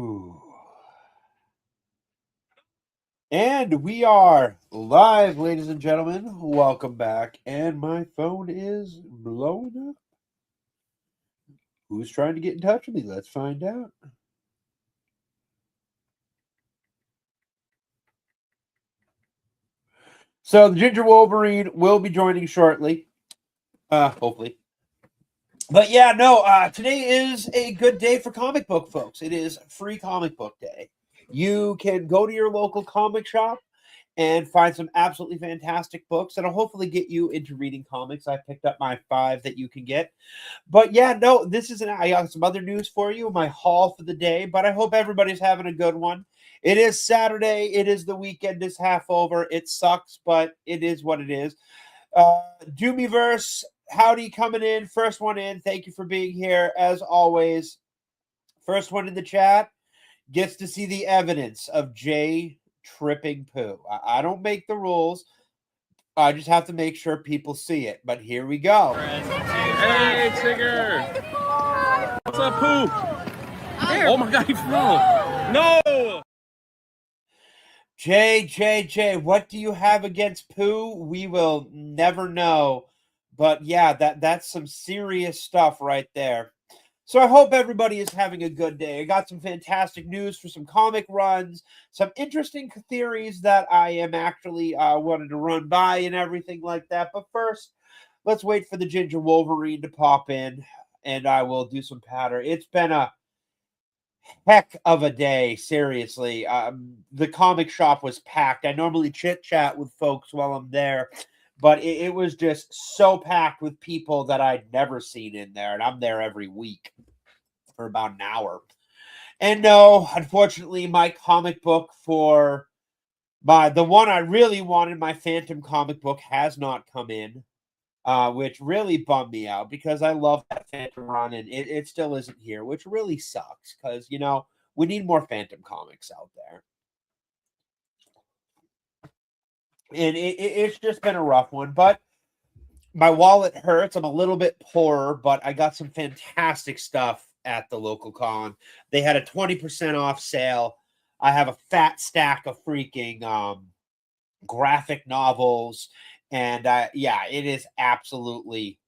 Ooh. And we are live, ladies and gentlemen. Welcome back. And my phone is blowing up. Who's trying to get in touch with me? Let's find out. So the Ginger Wolverine will be joining shortly. Hopefully. But yeah, no, today is a good day for comic book folks. It is free comic book day. You can go to your local comic shop and find some absolutely fantastic books that'll hopefully get you into reading comics. I picked up my 5 that you can get. But yeah, no, I got some other news for you, my haul for the day, but I hope everybody's having a good one. It is Saturday. It is the weekend is half over. It sucks, but it is what it is. Doomyverse, howdy coming in. First one in. Thank you for being here. As always, first one in the chat gets to see the evidence of Jay tripping poo. I don't make the rules. I just have to make sure people see it. But here we go. Hey, Tigger! What's up, Pooh? Oh my God, he flew! No! Jay, what do you have against poo? We will never know. But yeah, that's some serious stuff right there. So I hope everybody is having a good day. I got some fantastic news for some comic runs, some interesting theories that I am actually wanted to run by and everything like that. But first, let's wait for the Ginger Wolverine to pop in, and I will do some patter. It's been a heck of a day, seriously. The comic shop was packed. I normally chit-chat with folks while I'm there, but it was just so packed with people that I'd never seen in there, and I'm there every week for about an hour. And no, unfortunately, my comic book for the one I really wanted, my Phantom comic book, has not come in, which really bummed me out because I love that Phantom run, and it still isn't here, which really sucks because, we need more Phantom comics out there. And it's just been a rough one, but my wallet hurts. I'm a little bit poorer, but I got some fantastic stuff at the local con. They had a 20% off sale. I have a fat stack of freaking graphic novels, and yeah, it is absolutely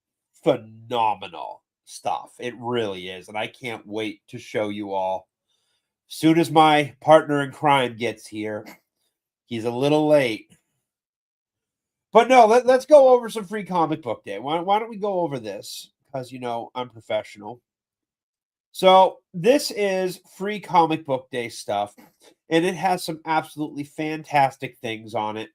phenomenal stuff. It really is, and I can't wait to show you all. Soon as my partner in crime gets here, he's a little late. But no, let's go over some free comic book day. Why don't we go over this? Because, I'm professional. So this is free comic book day stuff, and it has some absolutely fantastic things on it.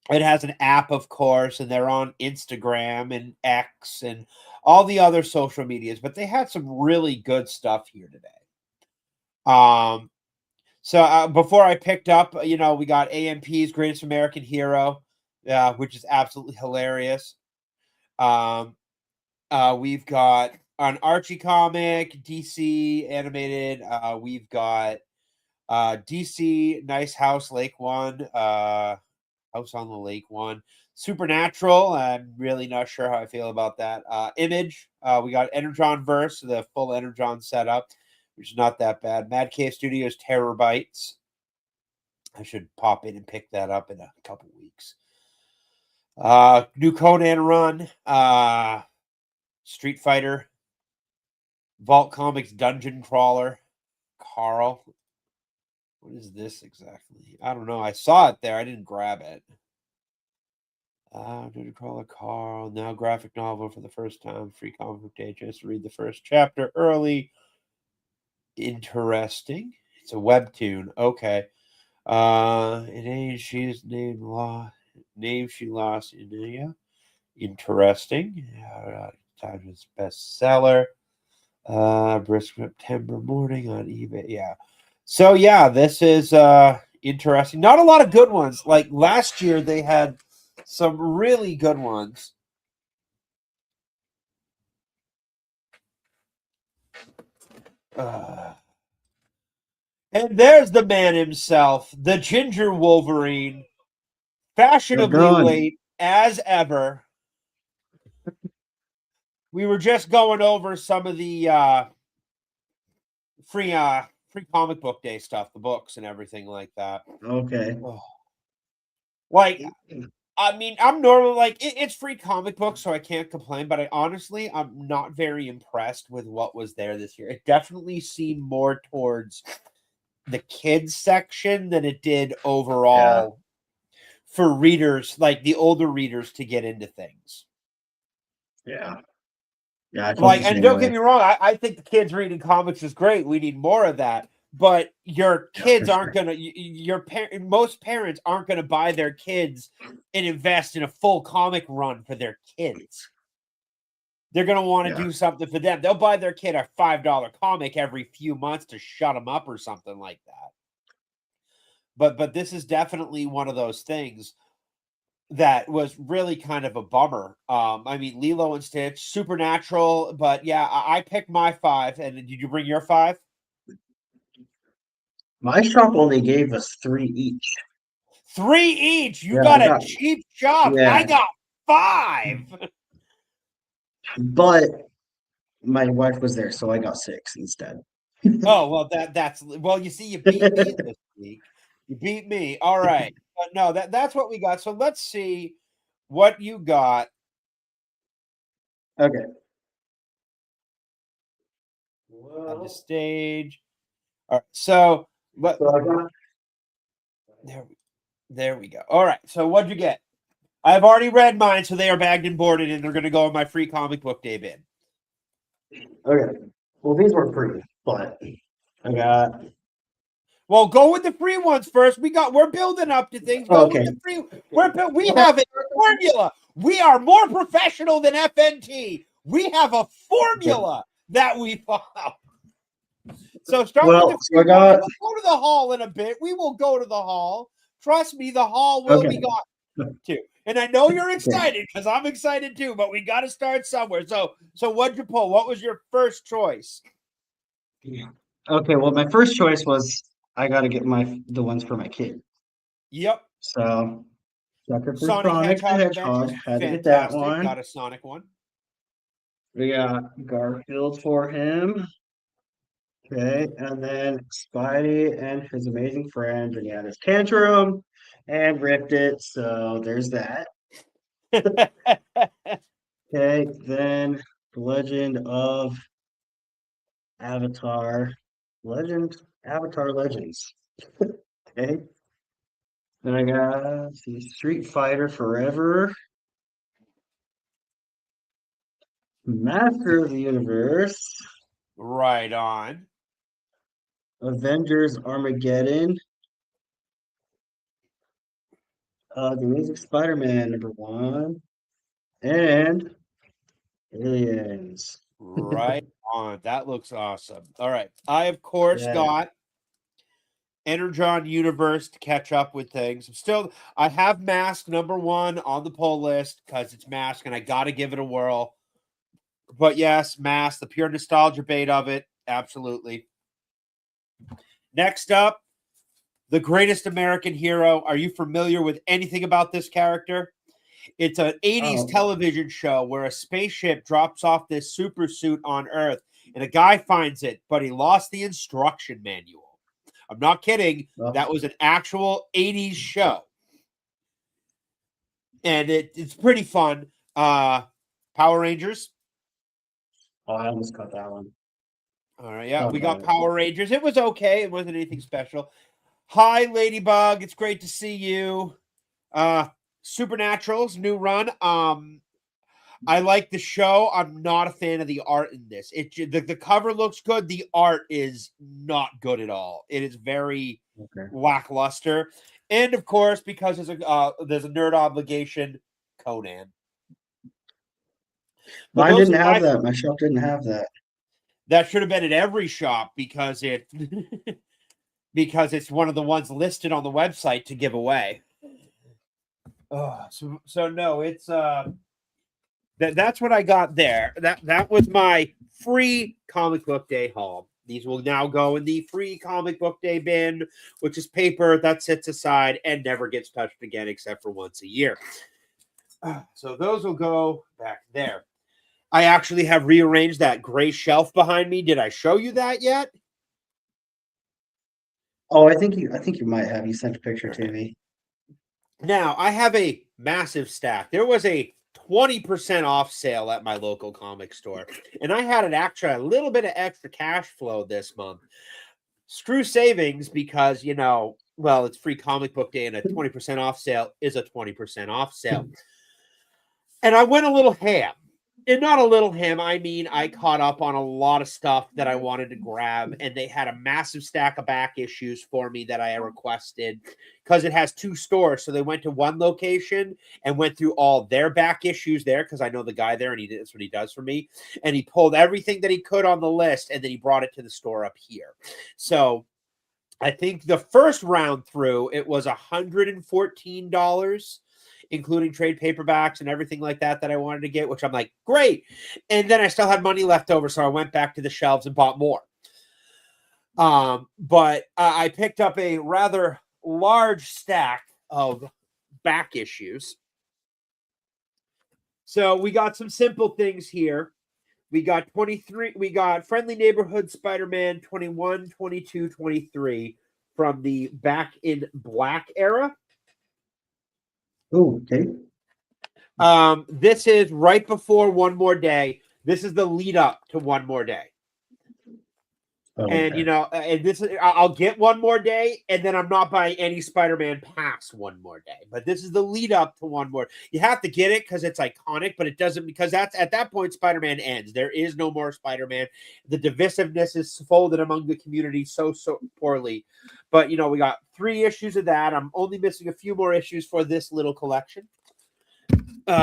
It has an app, of course, and they're on Instagram and X and all the other social medias, but they had some really good stuff here today. So before I picked up, we got AMP's Greatest American Hero, which is absolutely hilarious. We've got an Archie comic, DC animated. We've got DC Nice House Lake One, House on the Lake One, Supernatural. I'm really not sure how I feel about that. Image. We got Energon Verse, the full Energon setup, which is not that bad. Mad Cave Studios Terror Bites. I should pop in and pick that up in a couple weeks. New Conan run. Street Fighter. Vault Comics Dungeon Crawler. Carl. What is this exactly? I don't know. I saw it there. I didn't grab it. Dungeon Crawler Carl. Now graphic novel for the first time. Free comic book day. Just read the first chapter early. Interesting. It's a webtoon. Okay. An age she's named name she lost in India. Interesting. Times bestseller. Brisk September morning on eBay. Yeah. So yeah, this is interesting. Not a lot of good ones. Like last year, they had some really good ones. And there's the man himself, the Ginger Wolverine, fashionably late as ever. We were just going over some of the free free comic book day stuff, the books and everything like that. Okay. Oh. Like, I mean, I'm normal. Like, it's free comic book, so I can't complain. But honestly, I'm not very impressed with what was there this year. It definitely seemed more towards the kids section than it did overall for readers, like the older readers, to get into things. Yeah. Yeah. I felt Like, the and same don't way. get me wrong, I think the kids reading comics is great. We need more of that. But your kids for aren't gonna. Most parents aren't gonna buy their kids and invest in a full comic run for their kids. They're gonna want to do something for them. They'll buy their kid a $5 comic every few months to shut them up or something like that. But this is definitely one of those things that was really kind of a bummer. I mean, Lilo and Stitch, Supernatural, but yeah, I picked my 5. And did you bring your 5? My shop only gave us 3 each. 3 each. You Yeah, got I a got- cheap shop. yeah. I got 5. But my wife was there, so I got 6 instead. Oh, well, that's well, you see, you beat me this week. You beat me. All right. But no, that's what we got. So let's see what you got. Okay. On the stage. All right. So So I got there we go. All right. So what'd you get? I've already read mine, so they are bagged and boarded, and they're going to go in my free comic book day bin. okay. Well, these were free, but I got Well, go with the free ones first. We're building up to things. Go Okay. with the free. We have a formula. We are more professional than FNT. We have a formula that we follow. So start with the free ones. We'll go to the hall in a bit. We will go to the hall. Trust me, the hall will be gone too. And I know you're excited because I'm excited too, but we got to start somewhere. So what'd you pull? What was your first choice? Okay, well, my first choice was I got to get the ones for my kid. Yep. So, Sucker for Sonic Sonic the Hedgehog Hedgehog, Adventures. had to get that Fantastic. one. Got a Sonic one. We got Garfield for him. Okay, and then Spidey and his amazing friend, and he had his tantrum and ripped it. So there's that. Okay, then the Legend of Avatar. Avatar Legends. Okay. Then I got the Street Fighter Forever. Master of the Universe. Right on. Avengers Armageddon. The Amazing Spider-Man #1. And Aliens. Right on. That looks awesome. All right. I, of course, got Energon Universe to catch up with things. I have Mask #1 on the pull list because it's Mask and I got to give it a whirl. But yes, Mask, the pure nostalgia bait of it. Absolutely. Next up, The Greatest American Hero. Are you familiar with anything about this character? It's an 80s television show where a spaceship drops off this super suit on Earth and a guy finds it, but he lost the instruction manual. I'm not kidding. That was an actual 80s show. And it's pretty fun. Power Rangers. Oh, I almost got that one. All right. Yeah, we got Power Rangers. It was okay. It wasn't anything special. Hi, Ladybug. It's great to see you. Supernatural's new run. I like the show. I'm not a fan of the art in this. The cover looks good. The art is not good at all. It is very lackluster. And of course, because there's a nerd obligation, Conan. Mine didn't have that. My shop didn't have that. That should have been at every shop because because it's one of the ones listed on the website to give away. So no, it's that's what I got there. That was my free comic book day haul. These will now go in the free comic book day bin, which is paper that sits aside and never gets touched again except for once a year. So those will go back there. I actually have rearranged that gray shelf behind me. Did I show you that yet? Oh, I think you might have. You sent a picture to me. Now, I have a massive stack. There was a 20% off sale at my local comic store, and I had a little bit of extra cash flow this month. Screw savings because, well, it's free comic book day, and a 20% off sale is a 20% off sale. And I went a little ham. And not a little ham, I mean, I caught up on a lot of stuff that I wanted to grab, and they had a massive stack of back issues for me that I requested because it has 2 stores. So they went to one location and went through all their back issues there because I know the guy there, and that's what he does for me. And he pulled everything that he could on the list, and then he brought it to the store up here. So I think the first round through, it was $114. Including trade paperbacks and everything like that I wanted to get, which I'm like, great. And then I still had money left over, so I went back to the shelves and bought more. But I picked up a rather large stack of back issues. So we got some simple things here. We got 23. We got Friendly Neighborhood Spider-Man 21, 22, 23 from the Back in Black era. Oh, okay. This is right before One More Day. This is the lead up to One More Day. Okay. And and this is I'll get One More Day, and then I'm not buying any Spider-Man past One More Day. But this is the lead up to One More. You have to get it because it's iconic, but it doesn't because that's at that point Spider-Man ends. There is no more Spider-Man. The divisiveness is folded among the community so poorly. But we got 3 issues of that. I'm only missing a few more issues for this little collection.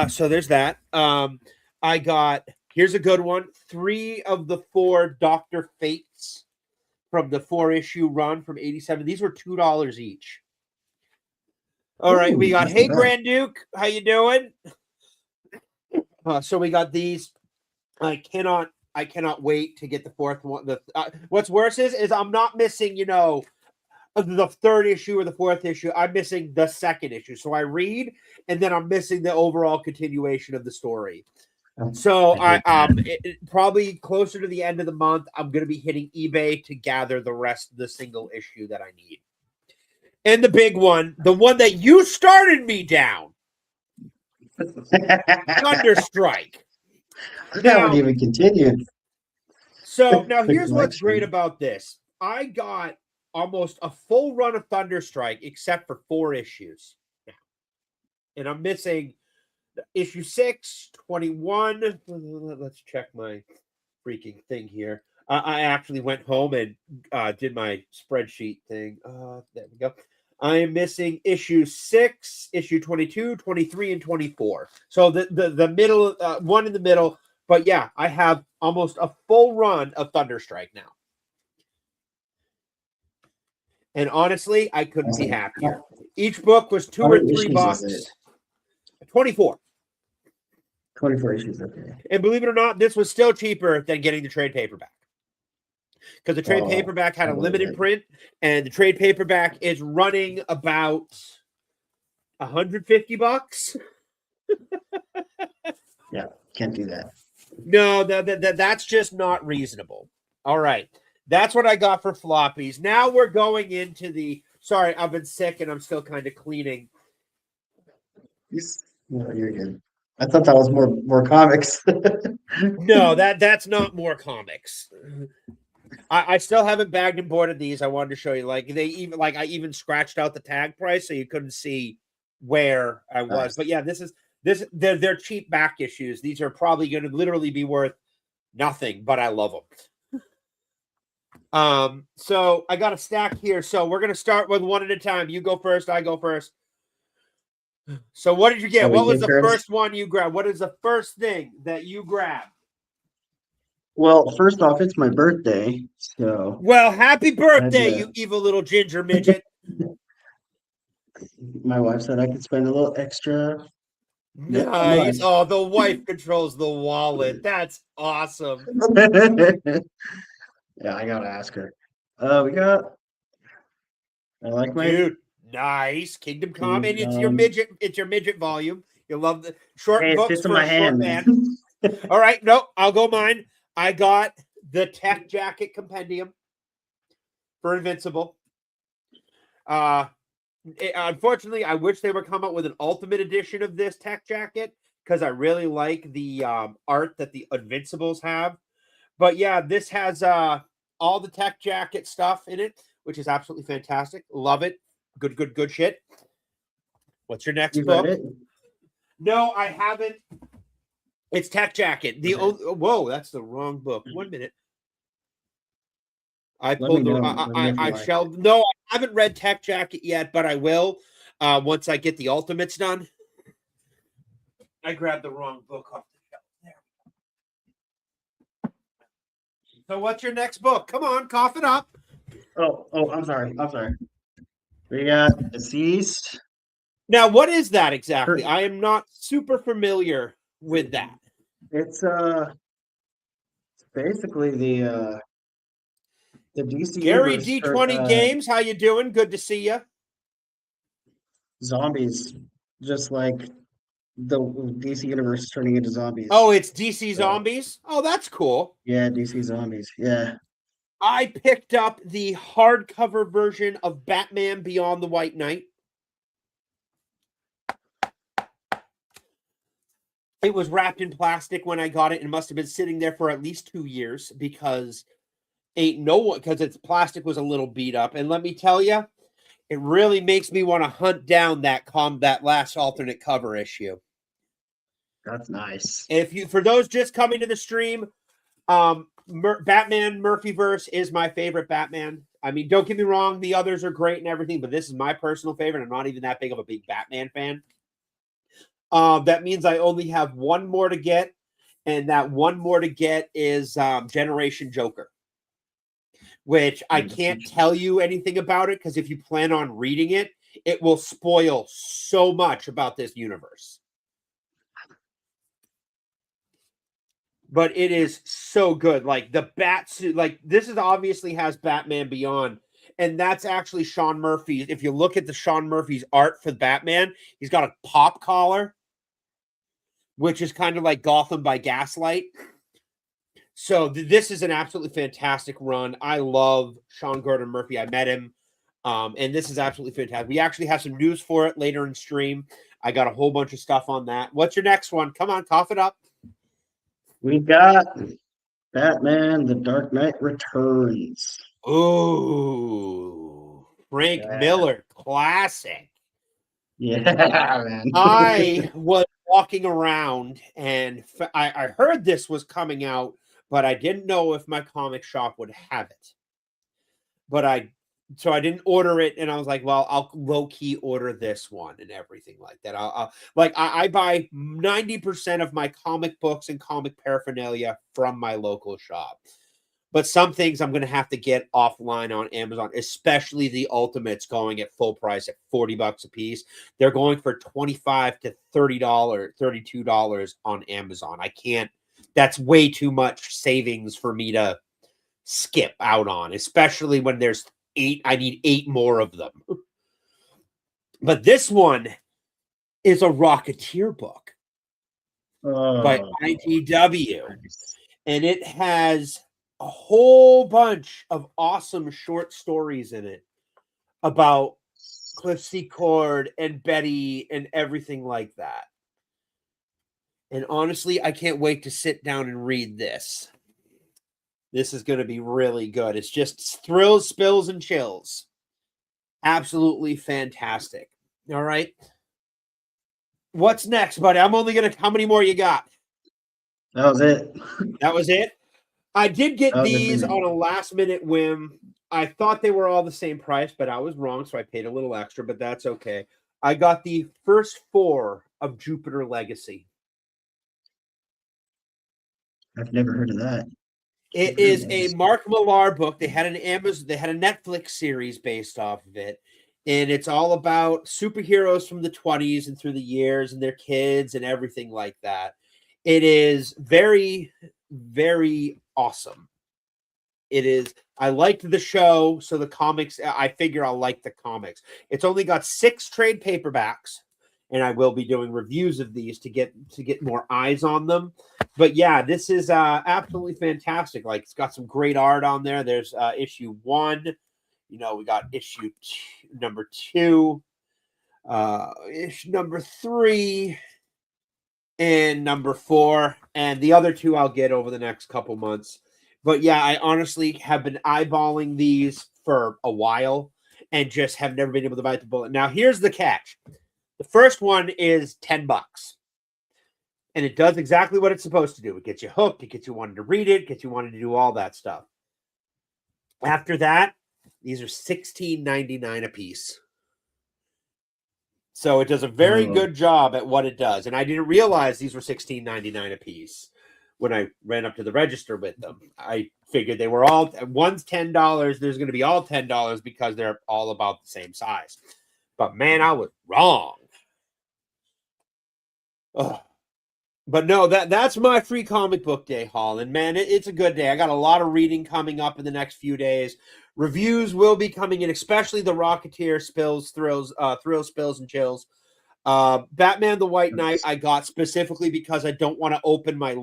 So there's that. I got here's a good one. 3 of the 4 Dr. Fates from the 4-issue run from 87. These were $2 each. All right, we got Hey Grand Duke, how you doing? So we got these. I cannot wait to get the 4th one. What's worse is I'm not missing, the 3rd issue or the 4th issue. I'm missing the 2nd issue. So I read, and then I'm missing the overall continuation of the story. So probably closer to the end of the month, I'm going to be hitting eBay to gather the rest of the single issue that I need. And the big one, the one that you started me down, Thunderstrike. I haven't even continued. So now here's what's great about this. I got almost a full run of Thunderstrike except for 4 issues. And I'm missing issue 6, 21. Let's check my freaking thing here. I actually went home and did my spreadsheet thing. There we go. I am missing issue 6, issue 22, 23, and 24. So the middle, one in the middle. But yeah, I have almost a full run of Thunderstrike now. And honestly, I couldn't be happier. Each book was $2 or $3. 24. 24 issues, okay. And believe it or not, this was still cheaper than getting the trade paperback. Because the trade paperback had a limited print, and the trade paperback is running about $150. Yeah, can't do that. No, that's just not reasonable. All right. That's what I got for floppies. Now we're going into the... Sorry, I've been sick, and I'm still kind of cleaning. No, you're good. I thought that was more comics. No, that's not more comics. I still haven't bagged and boarded these. I wanted to show you. I even scratched out the tag price so you couldn't see where I was. Nice. But yeah, they're cheap back issues. These are probably going to literally be worth nothing, but I love them. So I got a stack here. So we're going to start with one at a time. You go first. I go first. So what did you get? What was the first one you grabbed? What is the first thing that you grabbed? Well, first off, it's my birthday. So well, happy birthday, you evil little ginger midget. My wife said I could spend a little extra. Nice. Oh, the wife controls the wallet. That's awesome. Yeah, I gotta ask her. I like my dude. Nice. Kingdom Come. And it's your midget volume. You love the short books for a short man. All right. No, I'll go mine. I got the Tech Jacket Compendium for Invincible. Unfortunately, I wish they would come up with an ultimate edition of this tech jacket because I really like the art that the Invincibles have. But yeah, this has all the tech jacket stuff in it, which is absolutely fantastic. Love it. Good shit. What's your next You book? read it? No, I haven't. It's Tech Jacket. Whoa, that's the wrong book. 1 minute. I pulled the. I shall. No, I haven't read Tech Jacket yet, but I will once I get the Ultimates done. I grabbed the wrong book off the shelf. There. So, what's your next book? Come on, cough it up. Oh, I'm sorry. We got Deceased. Now, what is that exactly? I am not super familiar with that. It's basically the DC Gary universe D20 Games, how you doing? Good to see you. Zombies, just like the DC universe is turning into zombies. Oh, it's DC Zombies? Oh, that's cool. Yeah, DC Zombies. Yeah. I picked up the hardcover version of Batman Beyond the White Knight. It was wrapped in plastic when I got it and must have been sitting there for at least 2 years because its plastic was a little beat up. And let me tell you, it really makes me want to hunt down that last alternate cover issue. That's nice. For those just coming to the stream, Batman Murphyverse is my favorite Batman. I mean, don't get me wrong, the others are great and everything, but this is my personal favorite. I'm not even that big of a big Batman fan. That means I only have one more to get, and that one more to get is Generation Joker, which I can't tell you anything about it because if you plan on reading it, it will spoil so much about this universe. But it is so good. Like the bat suit, like this is obviously has Batman Beyond. And that's actually Sean Murphy. If you look at the Sean Murphy's art for Batman, he's got a pop collar, which is kind of like Gotham by Gaslight. So this is an absolutely fantastic run. I love Sean Gordon Murphy. I met him. And this is absolutely fantastic. We actually have some news for it later in stream. I got a whole bunch of stuff on that. What's your next one? Come on, cough it up. We got Batman: The Dark Knight Returns. Ooh, Frank Miller, classic. Yeah, man. I was walking around and I heard this was coming out, but I didn't know if my comic shop would have it. So I didn't order it, and I was like, well, I'll low-key order this one and everything like that. I buy 90% of my comic books and comic paraphernalia from my local shop. But some things I'm going to have to get offline on Amazon, especially the Ultimates going at full price at $40 a piece. They're going for $25 to $30, $32 on Amazon. I can't. That's way too much savings for me to skip out on, especially when there's 8. I need 8 more of them. But this one is a Rocketeer book by IDW, and it has a whole bunch of awesome short stories in it about Cliff Secord and Betty and everything like that. And honestly, I can't wait to sit down and read this. This is going to be really good. It's just thrills, spills, and chills. Absolutely fantastic. All right. What's next, buddy? I'm only going to... How many more you got? That was it. That was it? I did get these on a last-minute whim. I thought they were all the same price, but I was wrong, so I paid a little extra, but that's okay. I got the first 4 of Jupiter Legacy. I've never heard of that. It is a Mark Millar book. They had a Netflix series based off of it, and it's all about superheroes from the 20s and through the years and their kids and everything like that. It is very, very awesome. It is. I liked the show, so the comics, I figure I'll like the comics. It's only got 6 trade paperbacks, and I will be doing reviews of these to get more eyes on them. But yeah, this is absolutely fantastic. Like, it's got some great art on there. There's issue 1, You know, we got issue number 2, issue number 3, and number 4, and the other 2 I'll get over the next couple months. But yeah, I honestly have been eyeballing these for a while and just have never been able to bite the bullet. Now, here's the catch. The first one is $10. And it does exactly what it's supposed to do. It gets you hooked. It gets you wanting to read it. Gets you wanting to do all that stuff. After that, these are $16.99 a piece. So it does a very good job at what it does. And I didn't realize these were $16.99 a piece when I ran up to the register with them. I figured they were all, one's $10. There's going to be all $10 because they're all about the same size. But man, I was wrong. Ugh. But no, that's my free comic book day haul. And man, it's a good day. I got a lot of reading coming up in the next few days. Reviews will be coming in, especially the Rocketeer Thrills, Spills, and Chills. Batman the White Knight I got specifically because I don't want to open my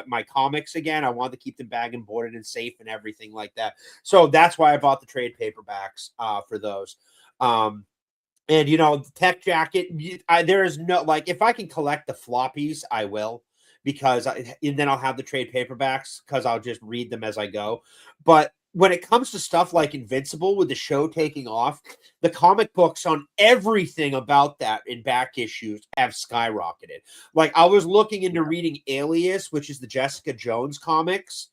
my comics again. I want to keep them bag and boarded and safe and everything like that. So that's why I bought the trade paperbacks for those. And, you know, the Tech Jacket, there is no, like, if I can collect the floppies, I will, because and then I'll have the trade paperbacks because I'll just read them as I go. But when it comes to stuff like Invincible with the show taking off, the comic books on everything about that in back issues have skyrocketed. Like, I was looking into reading Alias, which is the Jessica Jones comics.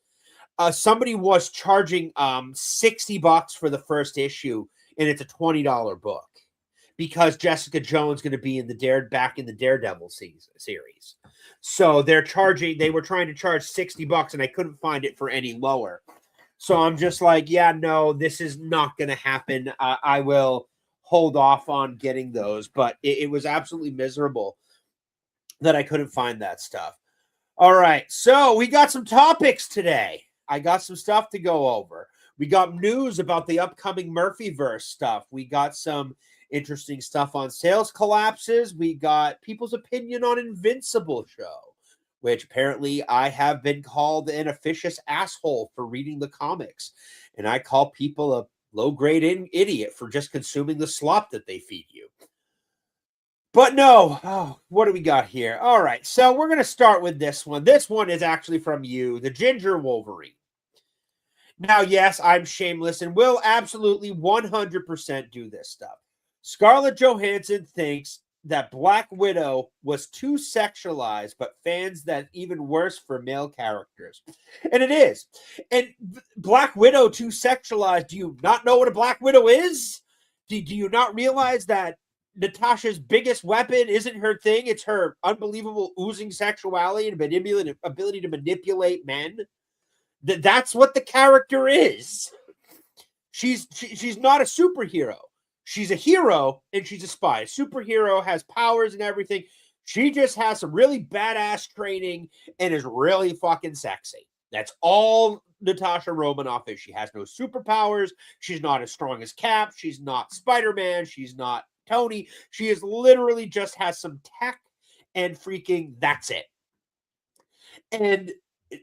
Somebody was charging $60 for the first issue, and it's a $20 book. Because Jessica Jones is going to be in back in the Daredevil series. So they were trying to charge $60 and I couldn't find it for any lower. So I'm just like, yeah, no, this is not going to happen. I will hold off on getting those, but it was absolutely miserable that I couldn't find that stuff. All right. So we got some topics today. I got some stuff to go over. We got news about the upcoming Murphyverse stuff. We got some interesting stuff on sales collapses. We got people's opinion on Invincible show, which apparently I have been called an officious asshole for reading the comics. And I call people a low-grade idiot for just consuming the slop that they feed you. But no, what do we got here? All right, so we're going to start with this one. This one is actually from you, the Ginger Wolverine. Now, yes, I'm shameless and will absolutely 100% do this stuff. Scarlett Johansson thinks that Black Widow was too sexualized, but fans that even worse for male characters. And it is. And Black Widow too sexualized. Do you not know what a Black Widow is? Do you not realize that Natasha's biggest weapon isn't her thing? It's her unbelievable oozing sexuality and ability to manipulate men. That's what the character is. She's not a superhero. She's a hero and she's a spy. A superhero has powers and everything. She just has some really badass training and is really fucking sexy. That's all Natasha Romanoff is. She has no superpowers. She's not as strong as Cap. She's not Spider-Man. She's not Tony. She is literally just has some tech and freaking that's it. And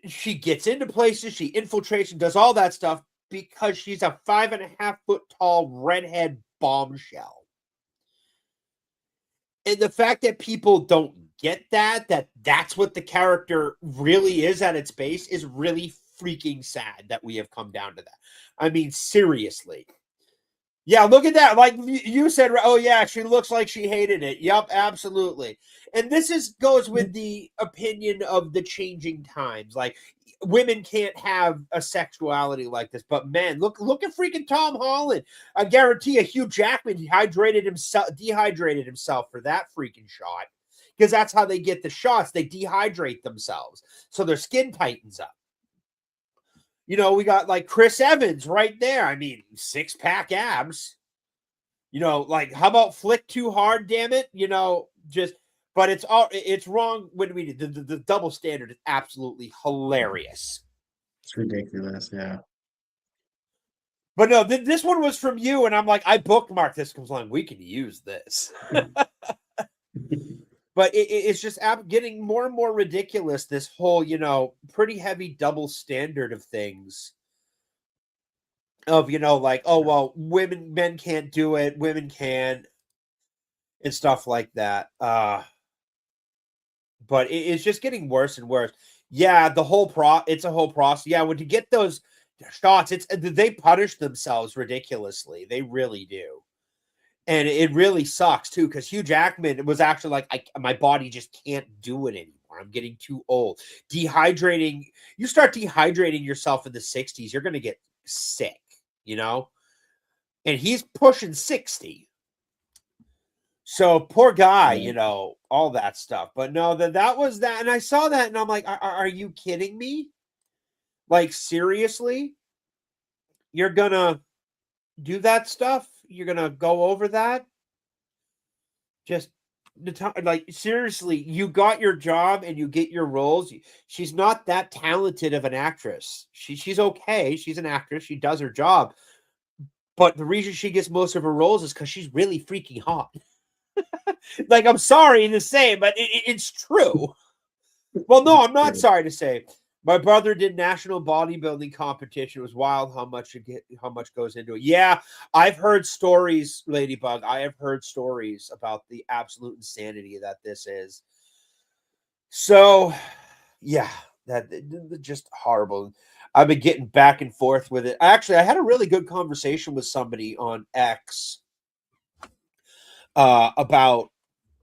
she gets into places. She infiltrates and does all that stuff because she's a 5.5 foot tall redhead bombshell. And the fact that people don't get that's what the character really is at its base is really freaking sad that we have come down to that. I mean, seriously. Yeah, look at that. Like you said, oh yeah, she looks like she hated it. Yep, absolutely. And this goes with the opinion of the changing times. Like, women can't have a sexuality like this, but men, look at freaking Tom Holland. I guarantee Hugh Jackman dehydrated himself for that freaking shot, because that's how they get the shots. They dehydrate themselves so their skin tightens up. You know, we got like Chris Evans right there. I mean, 6-pack abs. You know, like, how about flick too hard, damn it? You know, but it's wrong when we the double standard is absolutely hilarious. It's ridiculous, yeah. But no, this one was from you, and I'm like, I bookmarked this because I'm like, we can use this. But it's just getting more and more ridiculous, this whole, you know, pretty heavy double standard of things. of, like, oh, well, men can't do it, women can, and stuff like that. But it's just getting worse and worse. Yeah, it's a whole process. Yeah, when to get those shots, they punish themselves ridiculously. They really do. And it really sucks too, because Hugh Jackman was actually like, my body just can't do it anymore. I'm getting too old. Dehydrating, you start dehydrating yourself in the 60s, you're gonna get sick, And he's pushing 60. So poor guy, all that stuff. But no, that was that. And I saw that and I'm like, are you kidding me? Like, seriously? You're gonna do that stuff? You're gonna go over that? Just like, seriously, you got your job and you get your roles. She's not that talented of an actress. She's okay. She's an actress. She does her job. But the reason she gets most of her roles is because she's really freaking hot. Like, I'm sorry to say, but it's true. Well, no, I'm not sorry to say. My brother did national bodybuilding competition. It was wild how much goes into it. Yeah, I've heard stories, Ladybug. I have heard stories about the absolute insanity that this is. So, yeah, that just horrible. I've been getting back and forth with it. Actually, I had a really good conversation with somebody on X about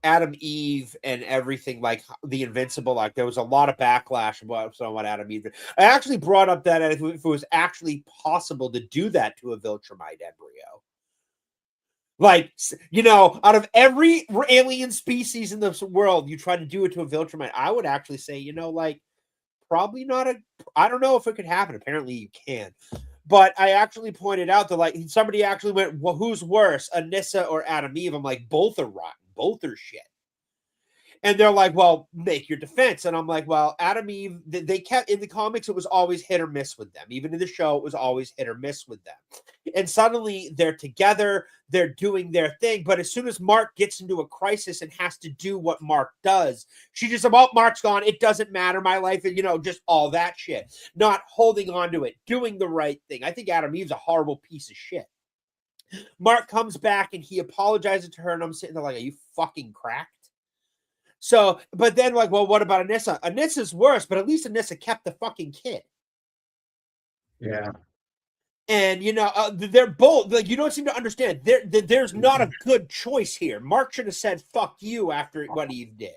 Adam Eve and everything, like the Invincible. Like, there was a lot of backlash about what Adam Eve did. I actually brought up that if it was actually possible to do that to a Viltrumite embryo. Like, out of every alien species in this world, you try to do it to a Viltrumite, I would actually say, like, probably not I don't know if it could happen. Apparently you can. But I actually pointed out that, like, somebody actually went, well, who's worse, Anissa or Adam Eve? I'm like, both are rotten. Both are shit. And they're like, well, make your defense. And I'm like, well, Adam Eve, they kept, in the comics, it was always hit or miss with them. Even in the show, it was always hit or miss with them. And suddenly they're together, they're doing their thing. But as soon as Mark gets into a crisis and has to do what Mark does, she just, well, Mark's gone. It doesn't matter. My life is, just all that shit. Not holding on to it, doing the right thing. I think Adam Eve's a horrible piece of shit. Mark comes back and he apologizes to her. And I'm sitting there like, are you fucking cracked? So, but then, like, well, what about Anissa? Anissa's worse, but at least Anissa kept the fucking kid. Yeah. And, they're both, like, you don't seem to understand. There's not a good choice here. Mark should have said, fuck you, after what Eve did.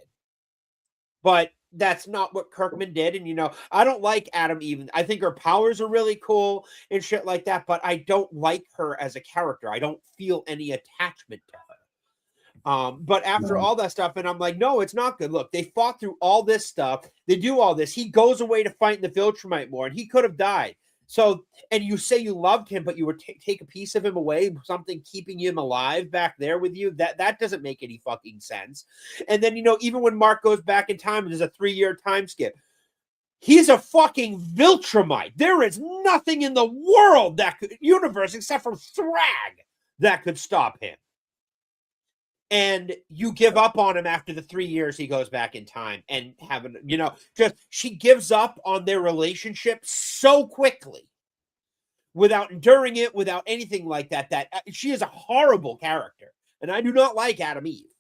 But that's not what Kirkman did. And, I don't like Adam Eve. I think her powers are really cool and shit like that, but I don't like her as a character. I don't feel any attachment to her. But after all that stuff, and I'm like, no, it's not good. Look, they fought through all this stuff. They do all this. He goes away to fight in the Viltrumite War, and he could have died. So, and you say you loved him, but you would take a piece of him away, something keeping him alive back there with you. That doesn't make any fucking sense. And then, even when Mark goes back in time, and there's a 3-year time skip, he's a fucking Viltrumite. There is nothing in the world universe except for Thrag that could stop him. And you give up on him after the 3 years he goes back in time, and she gives up on their relationship so quickly without enduring it, without anything like that she is a horrible character. And I do not like Adam Eve.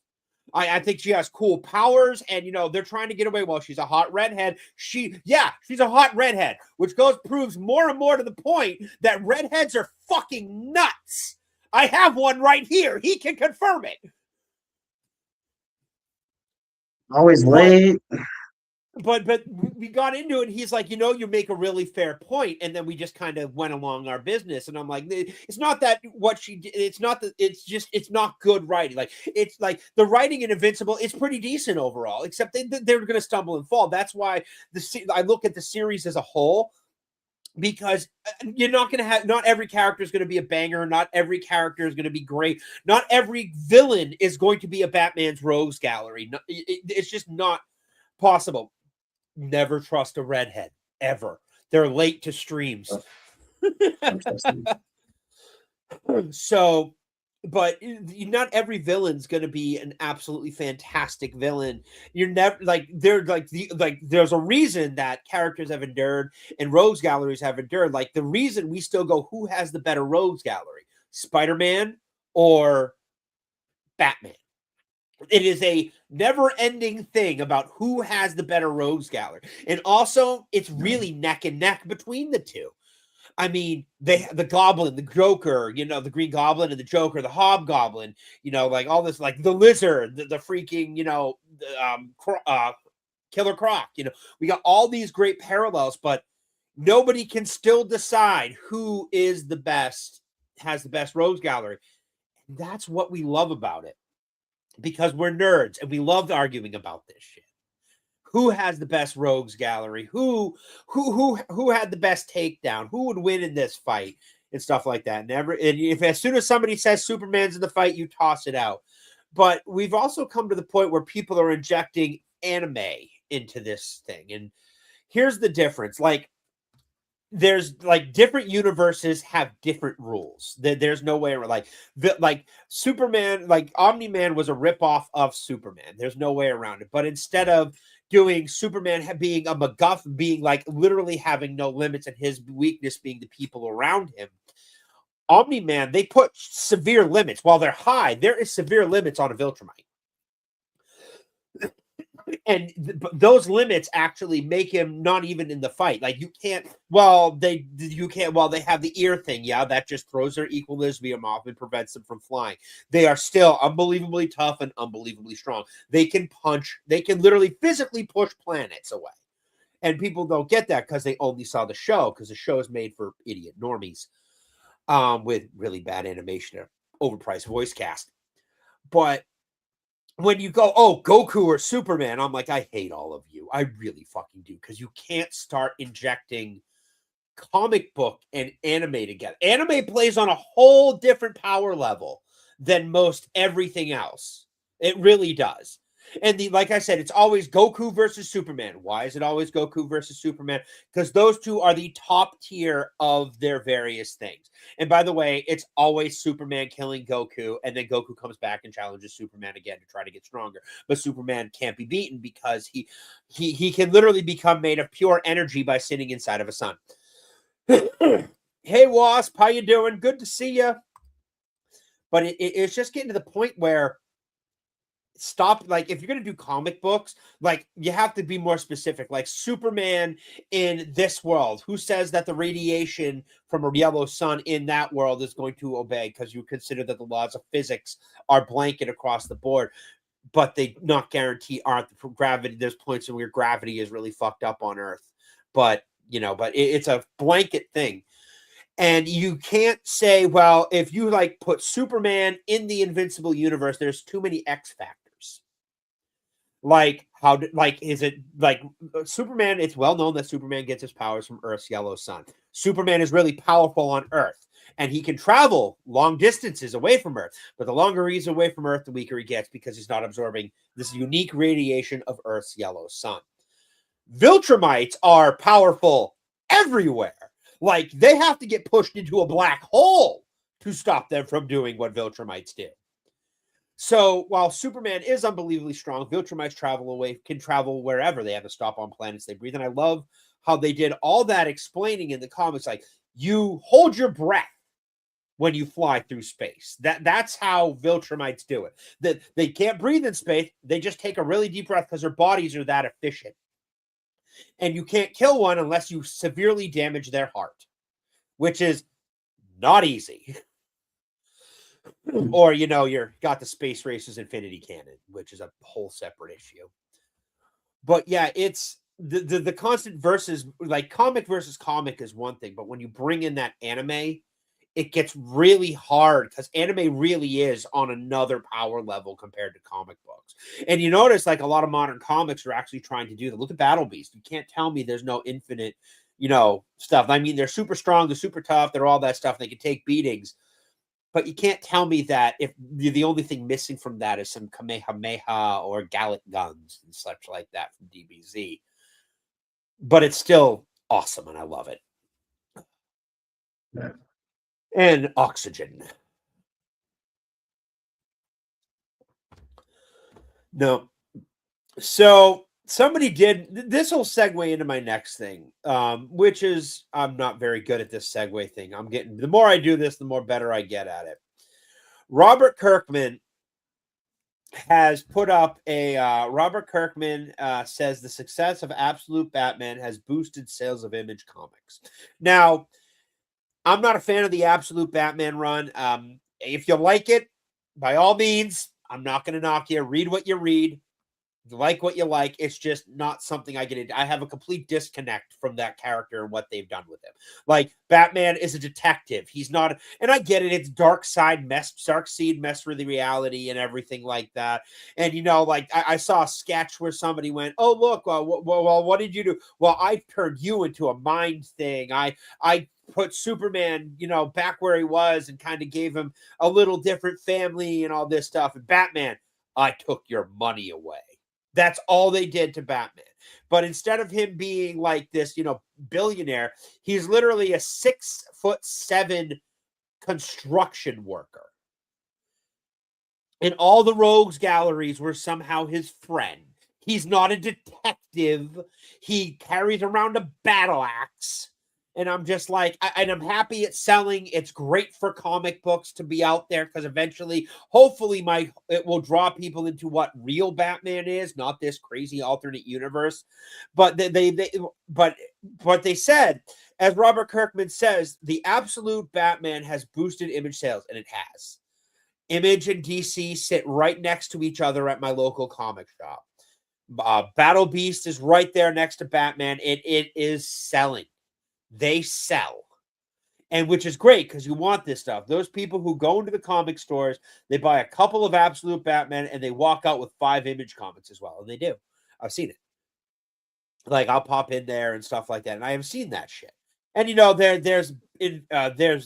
I think she has cool powers, and they're trying to get away. Well, she's a hot redhead. She's a hot redhead, which proves more and more to the point that redheads are fucking nuts. I have one right here. He can confirm it. Always late. But we got into it. And he's like, you make a really fair point, and then we just kind of went along our business. And I'm like, it's not that what she did. It's not that. It's not good writing. Like, it's like the writing in Invincible is pretty decent overall, except they're going to stumble and fall. That's why I look at the series as a whole. Because you're not going to have, not every character is going to be a banger. Not every character is going to be great. Not every villain is going to be a Batman's rogues gallery. It's just not possible. Never trust a redhead, ever. They're late to streams. So but not every villain's going to be an absolutely fantastic villain. You're never like they're like there's a reason that characters have endured and rogues galleries have endured. Like the reason we still go, who has the better rogues gallery, Spider-Man or Batman? It is a never-ending thing about who has the better rogues gallery, and also it's really neck and neck between the two. I mean, the Goblin, the Joker, the Green Goblin and the Joker, the Hobgoblin, like all this, like the Lizard, the freaking, Killer Croc. We got all these great parallels, but nobody can still decide who is the best, has the best rogues gallery. And that's what we love about it, because we're nerds and we love arguing about this shit. Who has the best rogues gallery? Who had the best takedown? Who would win in this fight and stuff like that? And if as soon as somebody says Superman's in the fight, you toss it out. But we've also come to the point where people are injecting anime into this thing, and here's the difference. Like, there's like different universes have different rules. There's no way around. Like Superman, like Omni-Man was a ripoff of Superman. There's no way around it. But instead of doing Superman being a MacGuffin, being like literally having no limits and his weakness being the people around him, Omni-Man, they put severe limits. While they're high, there is severe limits on a Viltrumite. And those limits actually make him not even in the fight. Like you can't. They have the ear thing. Yeah, that just throws their equilibrium off and prevents them from flying. They are still unbelievably tough and unbelievably strong. They can punch. They can literally physically push planets away. And people don't get that because they only saw the show, because the show is made for idiot normies, with really bad animation and overpriced voice cast. But when you go, oh, Goku or Superman, I'm like, I hate all of you. I really fucking do, because you can't start injecting comic book and anime together. Anime plays on a whole different power level than most everything else. It really does. And like I said, it's always Goku versus Superman. Why is it always Goku versus Superman? Because those two are the top tier of their various things. And by the way, it's always Superman killing Goku, and then Goku comes back and challenges Superman again to try to get stronger. But Superman can't be beaten because he can literally become made of pure energy by sitting inside of a sun. Hey, Wasp, how you doing? Good to see you. But it's just getting to the point where stop. Like, if you're going to do comic books, like, you have to be more specific. Like Superman in this world, who says that the radiation from a yellow sun in that world is going to obey, because you consider that the laws of physics are blanket across the board, but they not guarantee aren't the gravity. There's points where gravity is really fucked up on Earth, but it's a blanket thing. And you can't say, well, if you like put Superman in the Invincible universe, there's too many X factors. Like, is it like Superman? It's well known that Superman gets his powers from Earth's yellow sun. Superman is really powerful on Earth, and he can travel long distances away from Earth. But the longer he's away from Earth, the weaker he gets, because he's not absorbing this unique radiation of Earth's yellow sun. Viltrumites are powerful everywhere. Like, they have to get pushed into a black hole to stop them from doing what Viltrumites do. So while Superman is unbelievably strong, Viltrumites can travel wherever. They have to stop on planets they breathe. And I love how they did all that explaining in the comics. Like, you hold your breath when you fly through space. That's how Viltrumites do it. That they can't breathe in space. They just take a really deep breath because their bodies are that efficient. And you can't kill one unless you severely damage their heart, which is not easy. Or, you're got the Space Racer's Infinity Cannon, which is a whole separate issue. But yeah, it's the constant versus, like, comic versus comic is one thing, but when you bring in that anime, it gets really hard, because anime really is on another power level compared to comic books. And you notice, like, a lot of modern comics are actually trying to do that. Look at Battle Beast. You can't tell me there's no infinite, stuff. I mean, they're super strong, they're super tough, they're all that stuff. They can take beatings. But you can't tell me that if the only thing missing from that is some Kamehameha or Gallic guns and such like that from DBZ. But it's still awesome, and I love it. Yeah. And oxygen. No. So somebody did this will segue into my next thing, which is I'm not very good at this segue thing. I'm getting the more I do this, the more better I get at it. Robert Kirkman has put up a Robert Kirkman says the success of Absolute Batman has boosted sales of Image Comics. Now, I'm not a fan of the Absolute Batman run. If you like it, by all means, I'm not going to knock you. Read what you read. You like what you like. It's just not something I get into. I have a complete disconnect from that character and what they've done with him. Like, Batman is a detective. He's not, and I get it. It's dark seed mess with the reality and everything like that. And, like I saw a sketch where somebody went, "Oh, look, well, what did you do?" Well, I turned you into a mind thing. I put Superman, back where he was and kind of gave him a little different family and all this stuff. And Batman, I took your money away. That's all they did to Batman. But instead of him being like this, billionaire, he's literally a 6'7" construction worker. And all the rogues galleries were somehow his friend. He's not a detective. He carries around a battle axe. And I'm just like, and I'm happy it's selling. It's great for comic books to be out there because eventually, hopefully, it will draw people into what real Batman is, not this crazy alternate universe. But but they said, as Robert Kirkman says, the Absolute Batman has boosted Image sales, and it has. Image and DC sit right next to each other at my local comic shop. Battle Beast is right there next to Batman. It is selling. They sell, and which is great because you want this stuff. Those people who go into the comic stores, they buy a couple of Absolute Batman and they walk out with 5 Image comics as well, and they do. I've seen it. Like, I'll pop in there and stuff like that, and I have seen that shit. And there's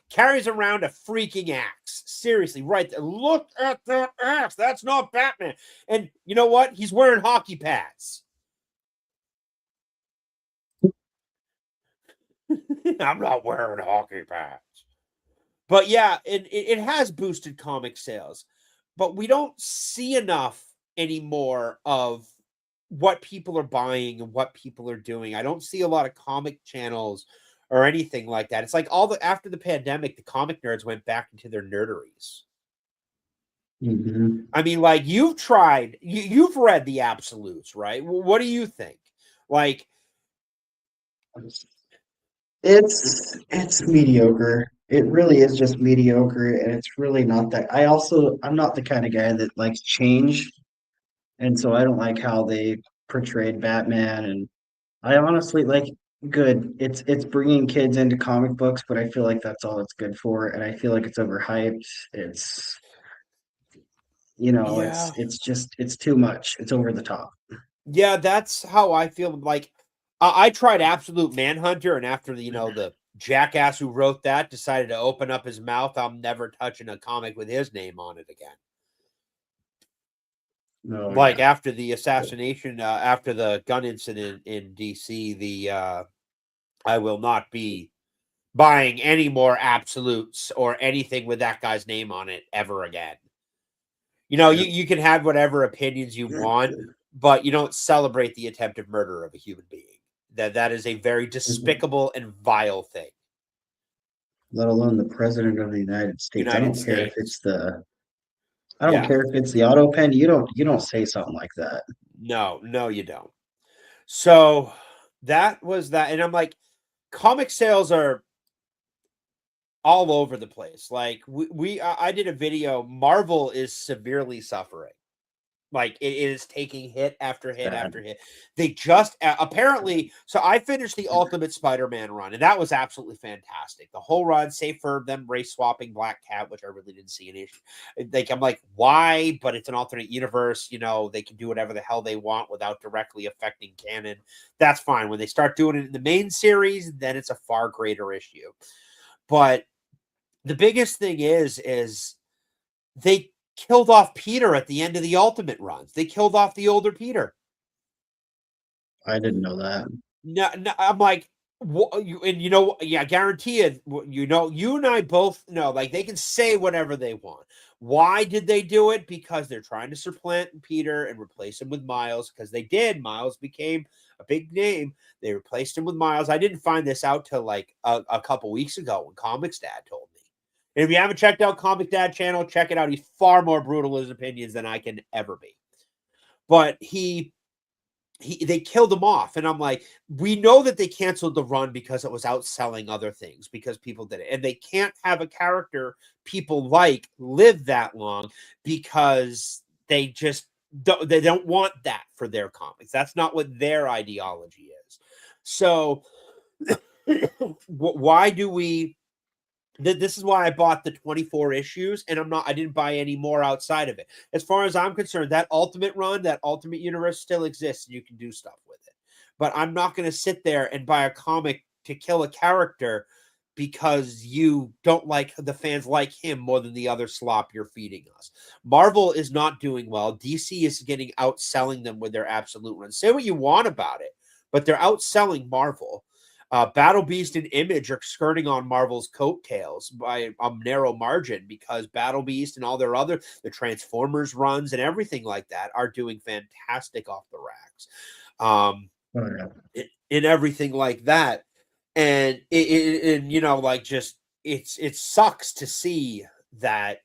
carries around a freaking axe. Seriously, right there. Look at that axe. That's not Batman. And you know what? He's wearing hockey pads. I'm not wearing hockey pads. But yeah, it has boosted comic sales. But we don't see enough anymore of what people are buying and what people are doing. I don't see a lot of comic channels or anything like that. It's like after the pandemic, the comic nerds went back into their nerderies. Mm-hmm. I mean, like, you've read the Absolutes, right? What do you think? Like, it's mediocre. It really is just mediocre, and it's really not that. I'm not the kind of guy that likes change, and so I don't like how they portrayed Batman. And I honestly like good. It's bringing kids into comic books, but I feel like that's all it's good for, and I feel like it's overhyped. It's yeah. it's too much. It's over the top. Yeah, that's how I feel. Like, I tried Absolute Manhunter, and after the jackass who wrote that decided to open up his mouth, I'm never touching a comic with his name on it again. No, Like, yeah. after the assassination, after the gun incident in DC, I will not be buying any more Absolutes or anything with that guy's name on it ever again. You can have whatever opinions you want, but you don't celebrate the attempted murder of a human being. That is a very despicable and vile thing. Let alone the president of the United States. I United don't care if States. I don't Yeah. care if it's the auto pen. You don't say something like that. No, you don't. So that was that. And I'm like, comic sales are all over the place. Like, I did a video. Marvel is severely suffering. Like, it is taking hit after hit Bad. after hit. They just apparently. So I finished the Ultimate Spider-Man run, and that was absolutely fantastic. The whole run, save for them race swapping Black Cat, which I really didn't see an issue. Like, I'm like, why? But it's an alternate universe. They can do whatever the hell they want without directly affecting canon. That's fine. When they start doing it in the main series, then it's a far greater issue. But the biggest thing is they killed off Peter at the end of the Ultimate runs. They killed off the older Peter. I didn't know that. No, I'm like, I guarantee it. You and I both know, like, they can say whatever they want. Why did they do it? Because they're trying to supplant Peter and replace him with Miles. Because they did. Miles became a big name. They replaced him with Miles. I didn't find this out till like a couple weeks ago when Comics Dad told me. And if you haven't checked out Comic Dad channel, check it out. He's far more brutal in his opinions than I can ever be. But they killed him off, and I'm like, we know that they canceled the run because it was outselling other things, because people did it, and they can't have a character people like live that long because they just don't want that for their comics. That's not what their ideology is. So why do we this is why I bought the 24 issues, and I didn't buy any more outside of it. As far as I'm concerned, that Ultimate run, that Ultimate Universe still exists, and you can do stuff with it. But I'm not going to sit there and buy a comic to kill a character because you don't like the fans like him more than the other slop you're feeding us. Marvel is not doing well. DC is getting outselling them with their absolute run. Say what you want about it, but they're outselling Marvel. Battle Beast and Image are skirting on Marvel's coattails by a narrow margin, because Battle Beast and all their the Transformers runs and everything like that are doing fantastic off the racks. In everything like that. And it sucks to see that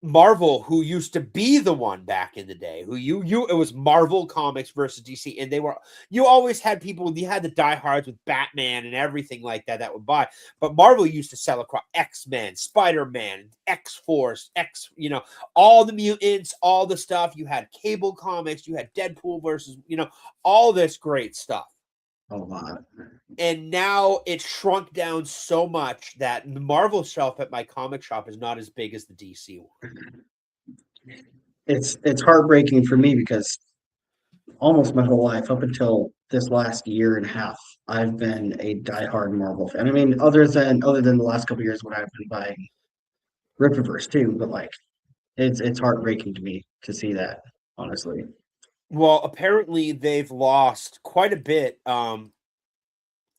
Marvel, who used to be the one back in the day, it was Marvel Comics versus DC, and you always had people, you had the diehards with Batman and everything like that would buy, but Marvel used to sell across X-Men, Spider-Man, X-Force, all the mutants, all the stuff. You had Cable Comics, you had Deadpool versus, all this great stuff. A lot. And now it's shrunk down so much that the Marvel shelf at my comic shop is not as big as the DC one. It's heartbreaking for me, because almost my whole life, up until this last year and a half, I've been a diehard Marvel fan. I mean, other than the last couple of years when I've been buying Murphyverse too, but like, it's heartbreaking to me to see that, honestly. Well, apparently they've lost quite a bit. Tom